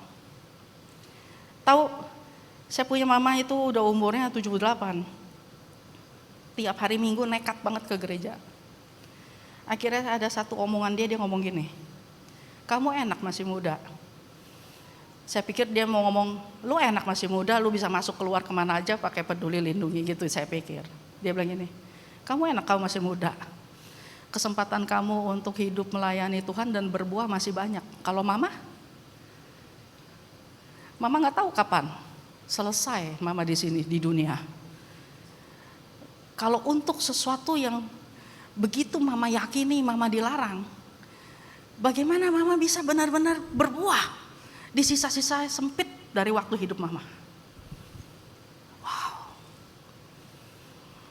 Tahu, saya punya mama itu udah umurnya 78. Tiap hari Minggu nekat banget ke gereja. Akhirnya ada satu omongan dia ngomong gini, kamu enak masih muda. Saya pikir dia mau ngomong, lu enak masih muda, lu bisa masuk keluar kemana aja pakai peduli lindungi gitu, saya pikir. Dia bilang gini, kamu enak, kamu masih muda. Kesempatan kamu untuk hidup melayani Tuhan dan berbuah masih banyak. Kalau mama nggak tahu kapan selesai mama di sini di dunia. Kalau untuk sesuatu yang begitu mama yakini, mama dilarang, bagaimana mama bisa benar-benar berbuah di sisa-sisa sempit dari waktu hidup mama. Wow.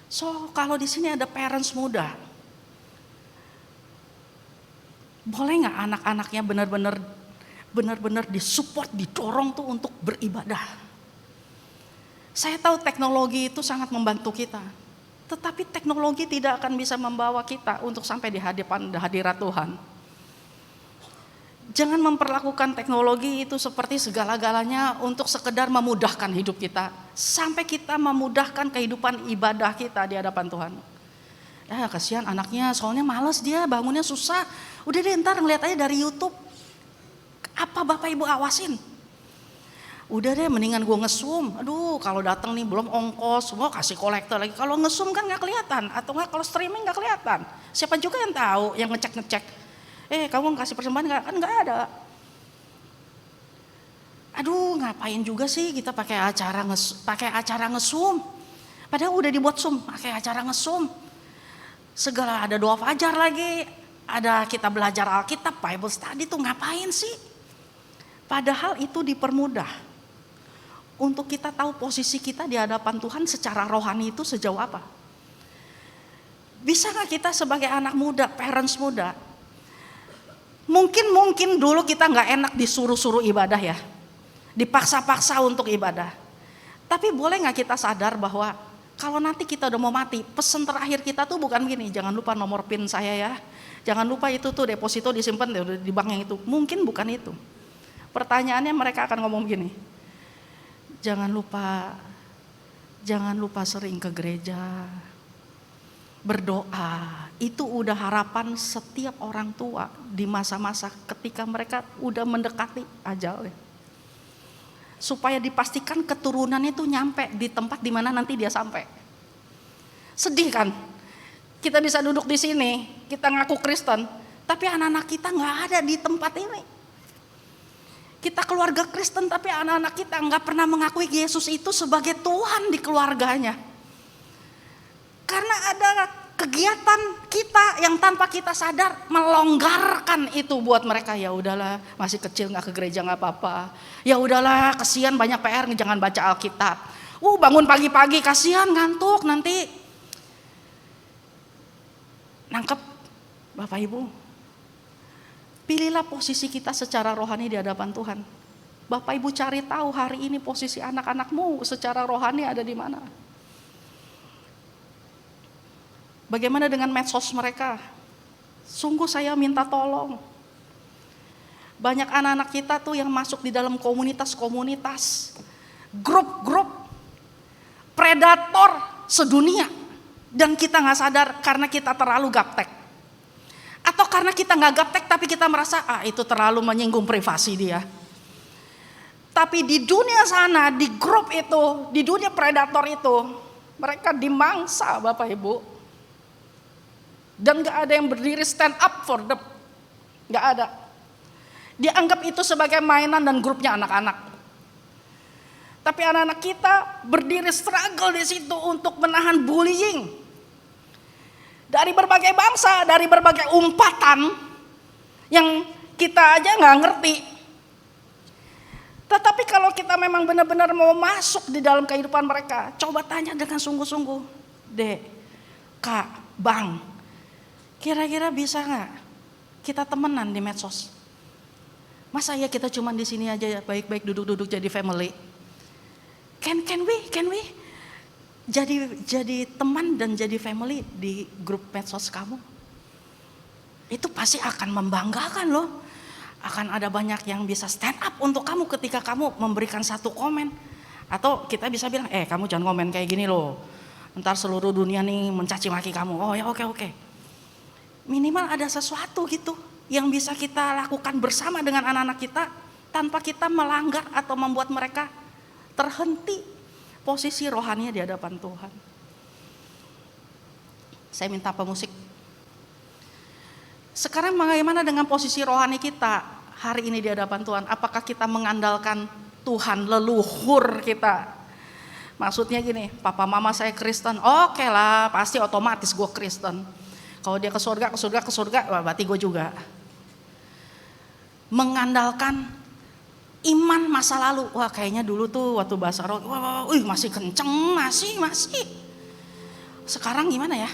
So kalau di sini ada parents muda, boleh nggak anak-anaknya benar-benar disupport, didorong tuh untuk beribadah? Saya tahu teknologi itu sangat membantu kita, tetapi teknologi tidak akan bisa membawa kita untuk sampai di hadirat Tuhan. Jangan memperlakukan teknologi itu seperti segala-galanya untuk sekedar memudahkan hidup kita, sampai kita memudahkan kehidupan ibadah kita di hadapan Tuhan. Ya kasihan anaknya, soalnya males dia, bangunnya susah. Udah deh ntar ngeliat aja dari YouTube. Apa Bapak Ibu awasin? Udah deh mendingan gue nge-zoom. Aduh kalau datang nih belum ongkos, mau kasih kolektor lagi. Kalau nge-zoom kan gak kelihatan, atau enggak kalau streaming gak kelihatan. Siapa juga yang tahu, yang ngecek. Kamu ngasih persembahan gak? Kan gak ada. Aduh ngapain juga sih kita pakai acara nge-zoom. Padahal udah dibuat zoom, pakai acara nge-zoom. Segala ada doa fajar lagi, ada kita belajar Alkitab, Bible study tuh ngapain sih? Padahal itu dipermudah untuk kita tahu posisi kita di hadapan Tuhan secara rohani itu sejauh apa. Bisa gak kita sebagai anak muda, parents muda, mungkin dulu kita gak enak disuruh-suruh ibadah ya, dipaksa-paksa untuk ibadah. Tapi boleh gak kita sadar bahwa kalau nanti kita udah mau mati, pesan terakhir kita tuh bukan gini, jangan lupa nomor PIN saya ya, jangan lupa itu tuh deposito disimpan di bank yang itu. Mungkin bukan itu. Pertanyaannya mereka akan ngomong gini, jangan lupa sering ke gereja, berdoa. Itu udah harapan setiap orang tua di masa-masa ketika mereka udah mendekati ajal. Supaya dipastikan keturunan itu nyampe di tempat di mana nanti dia sampai. Sedih kan? Kita bisa duduk di sini, kita ngaku Kristen, tapi anak-anak kita nggak ada di tempat ini. Kita keluarga Kristen tapi anak-anak kita nggak pernah mengakui Yesus itu sebagai Tuhan di keluarganya. Karena ada kegiatan kita yang tanpa kita sadar melonggarkan itu buat mereka. Ya udahlah, masih kecil nggak ke gereja nggak apa-apa. Ya udahlah, kasihan banyak PR, jangan baca Alkitab. Bangun pagi-pagi kasihan ngantuk nanti. Nangkep Bapak Ibu. Pilihlah posisi kita secara rohani di hadapan Tuhan. Bapak Ibu cari tahu hari ini posisi anak-anakmu secara rohani ada di mana. Bagaimana dengan medsos mereka? Sungguh saya minta tolong. Banyak anak-anak kita tuh yang masuk di dalam komunitas-komunitas, grup-grup predator sedunia. Dan kita gak sadar karena kita terlalu gaptek. Atau karena kita gak gaptek tapi kita merasa itu terlalu menyinggung privasi dia. Tapi di dunia sana, di grup itu, di dunia predator itu, mereka dimangsa Bapak Ibu. Dan gak ada yang berdiri stand up for them. Gak ada. Dianggap itu sebagai mainan dan grupnya anak-anak. Tapi anak-anak kita berdiri struggle di situ untuk menahan bullying. Dari berbagai bangsa, dari berbagai umpatan yang kita aja gak ngerti. Tetapi kalau kita memang benar-benar mau masuk di dalam kehidupan mereka, coba tanya dengan sungguh-sungguh. Dek, Kak, Bang, kira-kira bisa gak kita temenan di medsos? Masa ya kita cuma di sini aja baik-baik duduk-duduk jadi family? Can we? Jadi teman dan jadi family di grup medsos kamu. Itu pasti akan membanggakan loh. Akan ada banyak yang bisa stand up untuk kamu ketika kamu memberikan satu komen. Atau kita bisa bilang, kamu jangan komen kayak gini loh. Ntar seluruh dunia nih mencaci maki kamu. Oh ya oke. Minimal ada sesuatu gitu yang bisa kita lakukan bersama dengan anak-anak kita tanpa kita melanggar atau membuat mereka terhenti posisi rohaninya di hadapan Tuhan. Saya minta pemusik. Sekarang bagaimana dengan posisi rohani kita hari ini di hadapan Tuhan? Apakah kita mengandalkan Tuhan leluhur kita? Maksudnya gini, papa mama saya Kristen, oke lah pasti otomatis gue Kristen. Kalau dia ke surga, berarti gue juga. Mengandalkan Iman masa lalu, wah kayaknya dulu tuh waktu bahasa roh, masih kenceng, masih. Sekarang gimana ya?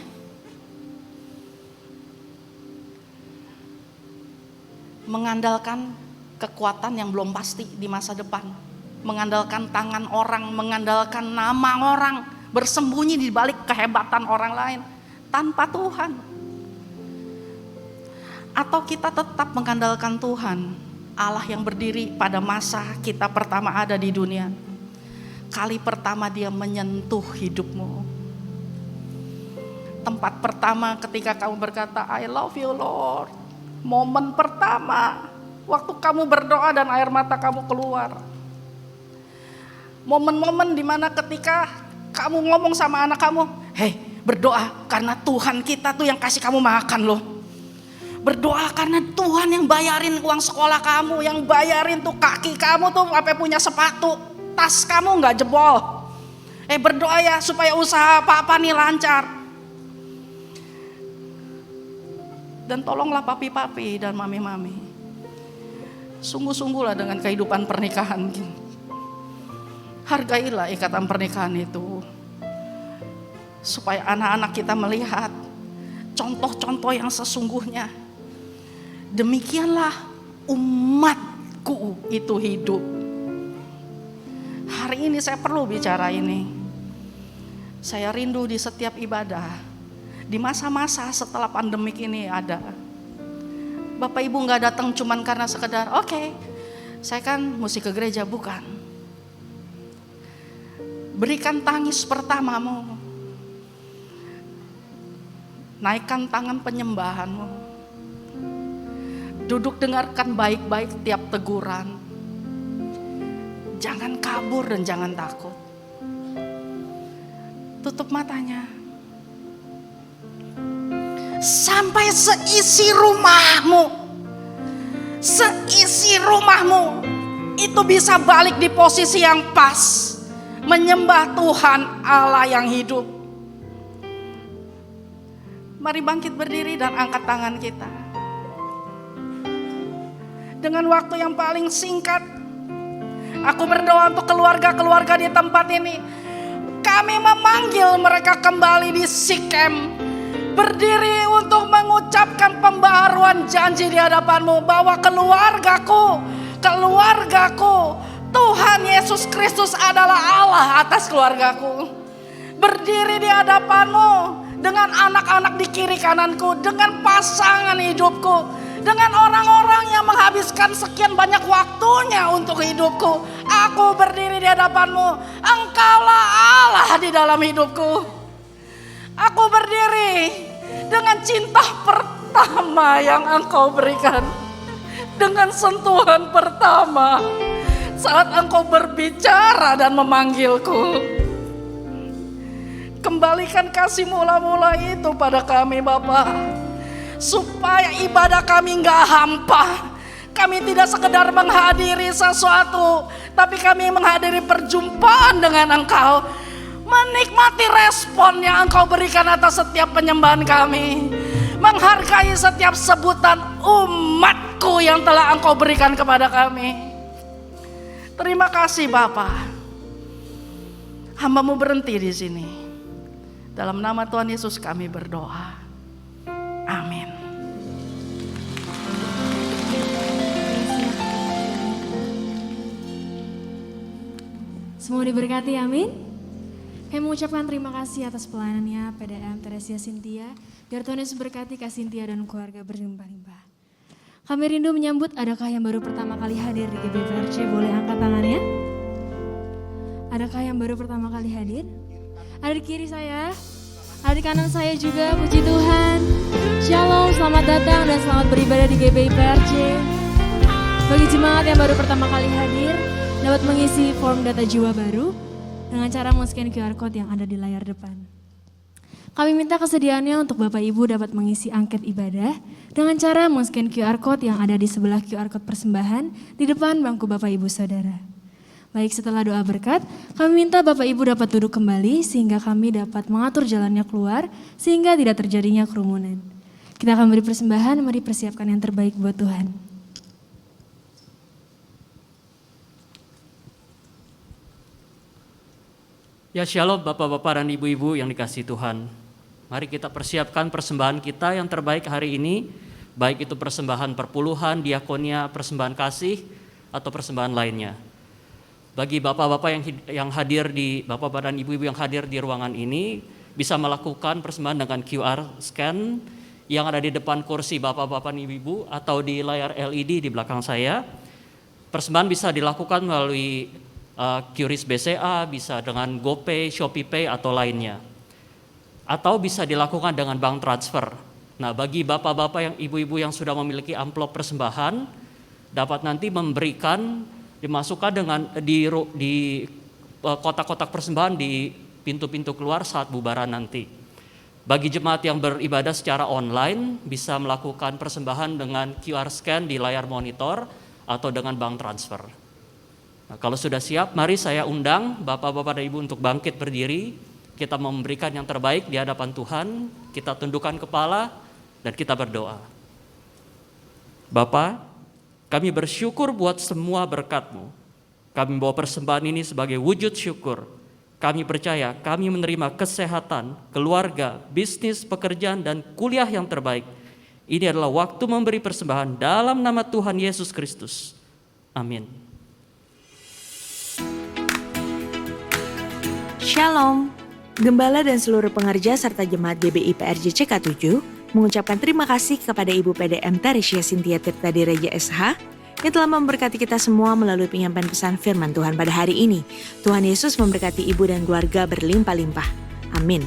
Mengandalkan kekuatan yang belum pasti di masa depan. Mengandalkan tangan orang, mengandalkan nama orang, bersembunyi di balik kehebatan orang lain tanpa Tuhan. Atau kita tetap mengandalkan Tuhan, Allah yang berdiri pada masa kita pertama ada di dunia. Kali pertama dia menyentuh hidupmu. Tempat pertama ketika kamu berkata, I love you Lord. Momen pertama, waktu kamu berdoa dan air mata kamu keluar. Momen-momen dimana ketika kamu ngomong sama anak kamu, hey berdoa karena Tuhan kita tuh yang kasih kamu makan loh. Berdoa karena Tuhan yang bayarin uang sekolah kamu, yang bayarin tuh kaki kamu tuh sampai punya sepatu, tas kamu nggak jebol. Berdoa ya supaya usaha papa nih lancar. Dan tolonglah papi-papi dan mami-mami, sungguh-sungguhlah dengan kehidupan pernikahan. Hargailah ikatan pernikahan itu, supaya anak-anak kita melihat contoh-contoh yang sesungguhnya. Demikianlah umatku itu hidup. Hari ini saya perlu bicara ini. Saya rindu di setiap ibadah, di masa-masa setelah pandemik ini ada. Bapak Ibu gak datang cuman karena sekedar oke, saya kan mesti ke gereja, bukan. Berikan tangis pertamamu, naikkan tangan penyembahanmu, duduk dengarkan baik-baik tiap teguran. Jangan kabur dan jangan takut. Tutup matanya. Sampai seisi rumahmu itu bisa balik di posisi yang pas, menyembah Tuhan Allah yang hidup. Mari bangkit berdiri dan angkat tangan kita. Dengan waktu yang paling singkat, aku berdoa untuk keluarga-keluarga di tempat ini. Kami memanggil mereka kembali di Sikem, berdiri untuk mengucapkan pembaharuan janji di hadapanmu bahwa keluargaku, Tuhan Yesus Kristus adalah Allah atas keluargaku. Berdiri di hadapanmu dengan anak-anak di kiri kananku, dengan pasangan hidupku, dengan orang-orang yang menghabiskan sekian banyak waktunya untuk hidupku. Aku berdiri di hadapanmu, Engkaulah Allah di dalam hidupku. Aku berdiri dengan cinta pertama yang Engkau berikan, dengan sentuhan pertama saat Engkau berbicara dan memanggilku. Kembalikan kasih mula-mula itu pada kami Bapa, supaya ibadah kami gak hampa. Kami tidak sekedar menghadiri sesuatu, tapi kami menghadiri perjumpaan dengan Engkau, menikmati respon yang Engkau berikan atas setiap penyembahan kami, menghargai setiap sebutan umatku yang telah Engkau berikan kepada kami. Terima kasih Bapa. Hamba-Mu berhenti di sini. Dalam nama Tuhan Yesus kami berdoa. Amin. Semua diberkati, amin. Kami mengucapkan terima kasih atas pelayanannya PDM Teresia Cynthia. Biar Tuhan Yesus berkati Kak Cynthia dan keluarga berlimpah-limpah. Kami rindu menyambut, adakah yang baru pertama kali hadir di GBPRC? Boleh angkat tangannya? Adakah yang baru pertama kali hadir? Ada di kiri saya, ada di kanan saya juga, puji Tuhan. Shalom, selamat datang dan selamat beribadah di GBPRC. Bagi jemaat yang baru pertama kali hadir, dapat mengisi form data jiwa baru dengan cara men-scan QR Code yang ada di layar depan. Kami minta kesediaannya untuk Bapak Ibu dapat mengisi angket ibadah dengan cara men-scan QR Code yang ada di sebelah QR Code persembahan di depan bangku Bapak Ibu Saudara. Baik, setelah doa berkat, kami minta Bapak Ibu dapat duduk kembali sehingga kami dapat mengatur jalannya keluar sehingga tidak terjadinya kerumunan. Kita akan beri persembahan, mari persiapkan yang terbaik buat Tuhan. Ya shalom Bapak-Bapak dan Ibu-Ibu yang dikasihi Tuhan. Mari kita persiapkan persembahan kita yang terbaik hari ini, baik itu persembahan perpuluhan, diakonia, persembahan kasih, atau persembahan lainnya. Bagi Bapak-Bapak yang hadir Bapak-Bapak dan Ibu-Ibu yang hadir di ruangan ini, bisa melakukan persembahan dengan QR scan yang ada di depan kursi Bapak-Bapak dan Ibu-Ibu atau di layar LED di belakang saya. Persembahan bisa dilakukan melalui QRIS BCA, bisa dengan GoPay, ShopeePay atau lainnya. Atau bisa dilakukan dengan bank transfer. Nah, bagi bapak-bapak yang ibu-ibu yang sudah memiliki amplop persembahan, dapat nanti dimasukkan dengan di kotak-kotak persembahan di pintu-pintu keluar saat bubaran nanti. Bagi jemaat yang beribadah secara online, bisa melakukan persembahan dengan QR scan di layar monitor atau dengan bank transfer. Nah, kalau sudah siap, mari saya undang Bapak-Bapak dan Ibu untuk bangkit berdiri. Kita memberikan yang terbaik di hadapan Tuhan. Kita tundukkan kepala dan kita berdoa. Bapa, kami bersyukur buat semua berkat-Mu. Kami bawa persembahan ini sebagai wujud syukur. Kami percaya kami menerima kesehatan, keluarga, bisnis, pekerjaan, dan kuliah yang terbaik. Ini adalah waktu memberi persembahan dalam nama Tuhan Yesus Kristus. Amin. Shalom, Gembala dan seluruh pengerja serta jemaat GBI PRJ CK7 mengucapkan terima kasih kepada Ibu PDM Tarisya Sintia Tirta Direja SH yang telah memberkati kita semua melalui penyampaian pesan firman Tuhan pada hari ini. Tuhan Yesus memberkati Ibu dan keluarga berlimpah-limpah. Amin.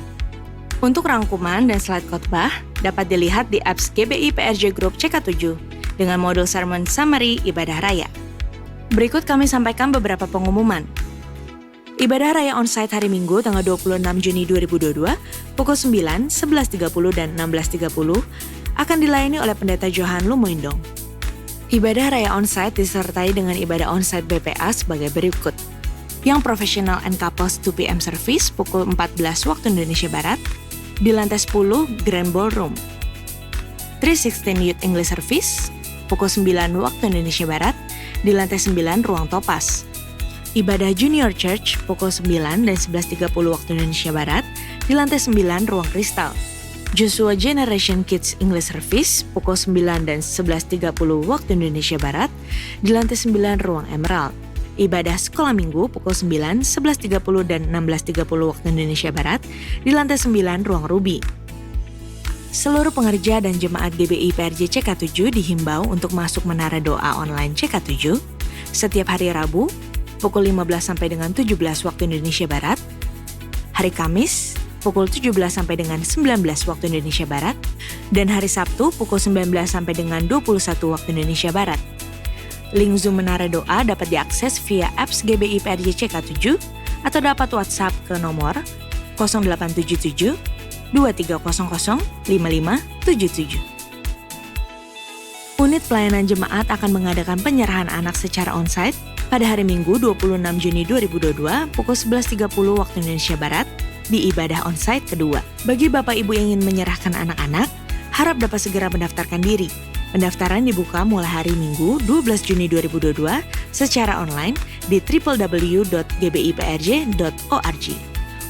Untuk rangkuman dan slide khotbah dapat dilihat di apps GBI PRJ Group CK7 dengan modul Sermon Summary Ibadah Raya. Berikut kami sampaikan beberapa pengumuman. Ibadah Raya Onsite hari Minggu tanggal 26 Juni 2022 pukul 9, 11.30 dan 16.30 akan dilayani oleh Pendeta Johan Lumoindong. Ibadah Raya Onsite disertai dengan ibadah onsite BPA sebagai berikut. Yang Professional and Couples 2 PM Service pukul 14 waktu Indonesia Barat di lantai 10 Grand Ballroom. 316 Youth English Service pukul 9 waktu Indonesia Barat di lantai 9 Ruang Topas. Ibadah Junior Church pukul 9 dan 11.30 waktu Indonesia Barat di lantai 9 Ruang Kristal. Joshua Generation Kids English Service pukul 9 dan 11.30 waktu Indonesia Barat di lantai 9 Ruang Emerald. Ibadah Sekolah Minggu pukul 9, 11.30 dan 16.30 waktu Indonesia Barat di lantai 9 Ruang Ruby. Seluruh pengerja dan jemaat GBI PRJ CK7 dihimbau untuk masuk menara doa online CK7 setiap hari Rabu pukul 15 sampai dengan 17 waktu Indonesia Barat, hari Kamis pukul 17 sampai dengan 19 waktu Indonesia Barat, dan hari Sabtu pukul 19 sampai dengan 21 waktu Indonesia Barat. Link Zoom Menara Doa dapat diakses via apps GBI PRJ CK7 atau dapat WhatsApp ke nomor 0877 2300 5577. Unit pelayanan jemaat akan mengadakan penyerahan anak secara onsite pada hari Minggu 26 Juni 2022 pukul 11.30 waktu Indonesia Barat di ibadah onsite kedua. Bagi Bapak Ibu yang ingin menyerahkan anak-anak, harap dapat segera mendaftarkan diri. Pendaftaran dibuka mulai hari Minggu 12 Juni 2022 secara online di www.gbiprj.org.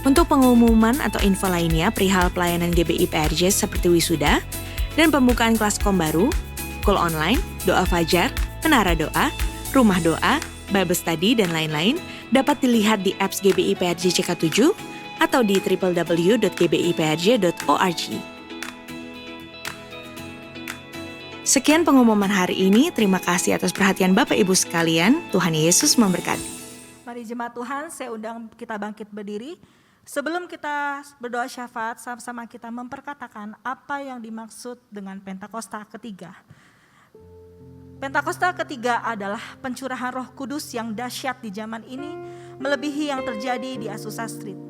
Untuk pengumuman atau info lainnya perihal pelayanan GBI PRJ seperti wisuda dan pembukaan kelas kom baru, call online, doa fajar, menara doa, rumah doa, Bible Study, dan lain-lain dapat dilihat di apps GBI PRJ CK7 atau di www.gbiprj.org. Sekian pengumuman hari ini. Terima kasih atas perhatian Bapak Ibu sekalian. Tuhan Yesus memberkati. Mari jemaat Tuhan, saya undang kita bangkit berdiri. Sebelum kita berdoa syafaat, sama-sama kita memperkatakan apa yang dimaksud dengan Pentakosta ketiga. Pentakosta ketiga adalah pencurahan Roh Kudus yang dahsyat di zaman ini, melebihi yang terjadi di Azusa Street.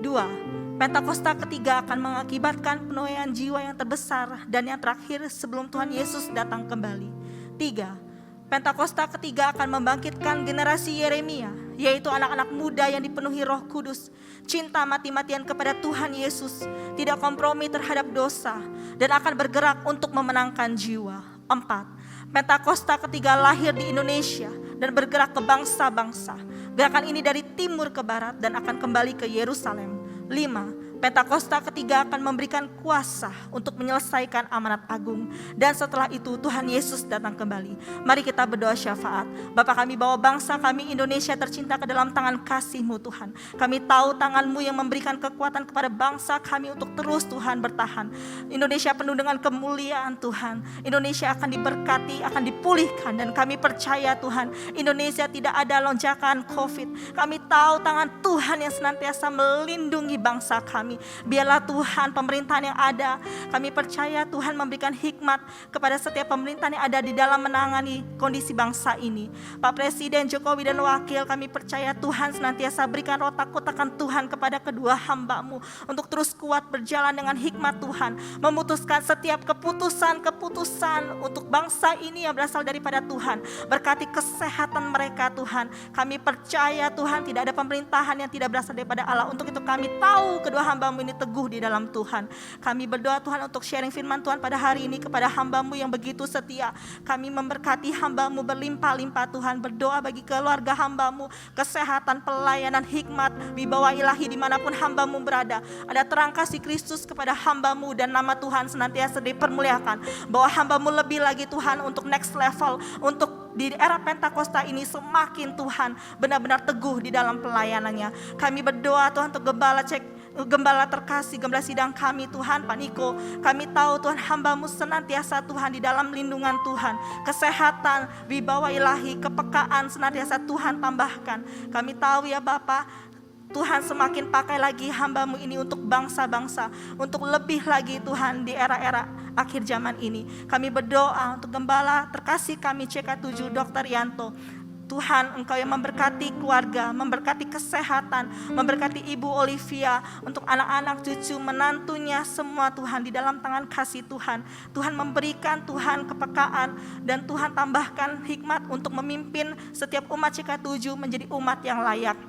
2. Pentakosta ketiga akan mengakibatkan penuaian jiwa yang terbesar dan yang terakhir sebelum Tuhan Yesus datang kembali. 3. Pentakosta ketiga akan membangkitkan generasi Yeremia, yaitu anak-anak muda yang dipenuhi Roh Kudus, cinta mati-matian kepada Tuhan Yesus, tidak kompromi terhadap dosa, dan akan bergerak untuk memenangkan jiwa. 4. Pentakosta ketiga lahir di Indonesia dan bergerak ke bangsa-bangsa. Gerakan ini dari timur ke barat dan akan kembali ke Yerusalem. 5. Pentakosta ketiga akan memberikan kuasa untuk menyelesaikan amanat agung. Dan setelah itu Tuhan Yesus datang kembali. Mari kita berdoa syafaat. Bapa, kami bawa bangsa kami Indonesia tercinta ke dalam tangan kasih-Mu Tuhan. Kami tahu tangan-Mu yang memberikan kekuatan kepada bangsa kami untuk terus Tuhan bertahan. Indonesia penuh dengan kemuliaan Tuhan. Indonesia akan diberkati, akan dipulihkan. Dan kami percaya Tuhan, Indonesia tidak ada lonjakan COVID. Kami tahu tangan Tuhan yang senantiasa melindungi bangsa kami. Biarlah Tuhan pemerintahan yang ada, kami percaya Tuhan memberikan hikmat kepada setiap pemerintahan yang ada di dalam menangani kondisi bangsa ini. Pak Presiden Jokowi dan Wakil, kami percaya Tuhan senantiasa berikan rotak-kotakan Tuhan kepada kedua hamba-Mu untuk terus kuat berjalan dengan hikmat Tuhan, memutuskan setiap keputusan untuk bangsa ini yang berasal daripada Tuhan. Berkati kesehatan mereka Tuhan. Kami percaya Tuhan tidak ada pemerintahan yang tidak berasal daripada Allah. Untuk itu kami tahu kedua hamba-Mu ini teguh di dalam Tuhan. Kami berdoa Tuhan untuk sharing firman Tuhan pada hari ini kepada hamba-Mu yang begitu setia. Kami memberkati hamba-Mu berlimpah-limpah Tuhan. Berdoa bagi keluarga hamba-Mu, kesehatan, pelayanan, hikmat, wibawa ilahi dimanapun hamba-Mu berada. Ada terang kasih Kristus kepada hamba-Mu dan nama Tuhan senantiasa dipermuliakan. Bawa hamba-Mu lebih lagi Tuhan untuk next level, untuk di era Pentakosta ini semakin Tuhan benar-benar teguh di dalam pelayanannya. Kami berdoa Tuhan untuk Gembala terkasih, gembala sidang kami Tuhan, Pak Niko. Kami tahu Tuhan hamba-Mu senantiasa Tuhan di dalam lindungan Tuhan. Kesehatan, wibawa ilahi, kepekaan senantiasa Tuhan tambahkan. Kami tahu ya Bapa, Tuhan semakin pakai lagi hamba-Mu ini untuk bangsa-bangsa, untuk lebih lagi Tuhan di era-era akhir zaman ini. Kami berdoa untuk gembala terkasih kami CK7 Dr. Yanto. Tuhan, Engkau yang memberkati keluarga, memberkati kesehatan, memberkati Ibu Olivia, untuk anak-anak, cucu, menantunya, semua Tuhan di dalam tangan kasih Tuhan. Tuhan memberikan Tuhan kepekaan dan Tuhan tambahkan hikmat untuk memimpin setiap umat CK7 menjadi umat yang layak.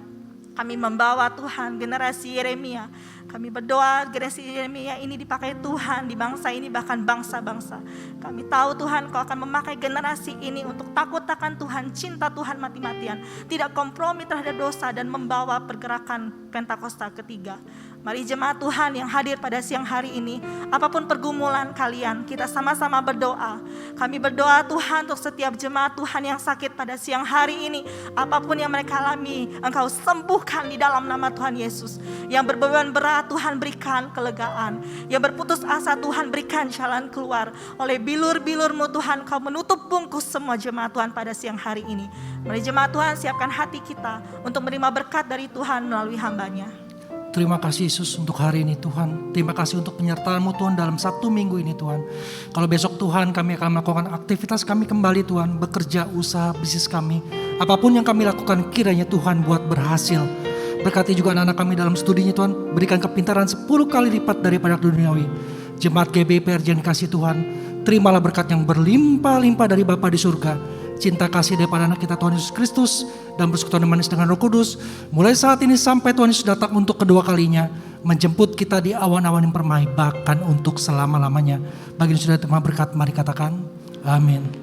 Kami membawa Tuhan generasi Yeremia. Kami berdoa generasi Yeremia ini dipakai Tuhan di bangsa ini, bahkan bangsa-bangsa. Kami tahu Tuhan Kau akan memakai generasi ini untuk takut akan Tuhan, cinta Tuhan mati-matian, tidak kompromi terhadap dosa dan membawa pergerakan Pentakosta ketiga. Mari jemaat Tuhan yang hadir pada siang hari ini, apapun pergumulan kalian, kita sama-sama berdoa. Kami berdoa Tuhan untuk setiap jemaat Tuhan yang sakit pada siang hari ini, apapun yang mereka alami, Engkau sembuhkan di dalam nama Tuhan Yesus. Yang berbeban berat Tuhan berikan kelegaan, yang berputus asa Tuhan berikan jalan keluar. Oleh bilur-bilur-Mu Tuhan, Kau menutup bungkus semua jemaat Tuhan pada siang hari ini. Mari jemaat Tuhan siapkan hati kita untuk menerima berkat dari Tuhan melalui hamba-Nya. Terima kasih Yesus untuk hari ini Tuhan. Terima kasih untuk penyertaan-Mu Tuhan dalam 1 minggu ini Tuhan. Kalau besok Tuhan kami akan melakukan aktivitas kami kembali Tuhan. Bekerja, usaha, bisnis kami. Apapun yang kami lakukan kiranya Tuhan buat berhasil. Berkati juga anak-anak kami dalam studinya Tuhan. Berikan kepintaran 10 kali lipat daripada duniawi. Jemaat GBI PRJ yang dikasih Tuhan. Terimalah berkat yang berlimpah-limpah dari Bapa di surga. Cinta kasih daripada anak kita Tuhan Yesus Kristus dan persekutuan manis dengan Roh Kudus mulai saat ini sampai Tuhan Yesus datang untuk kedua kalinya, menjemput kita di awan-awan yang permai bahkan untuk selama-lamanya. Bagi yang sudah terima berkat, mari katakan amin.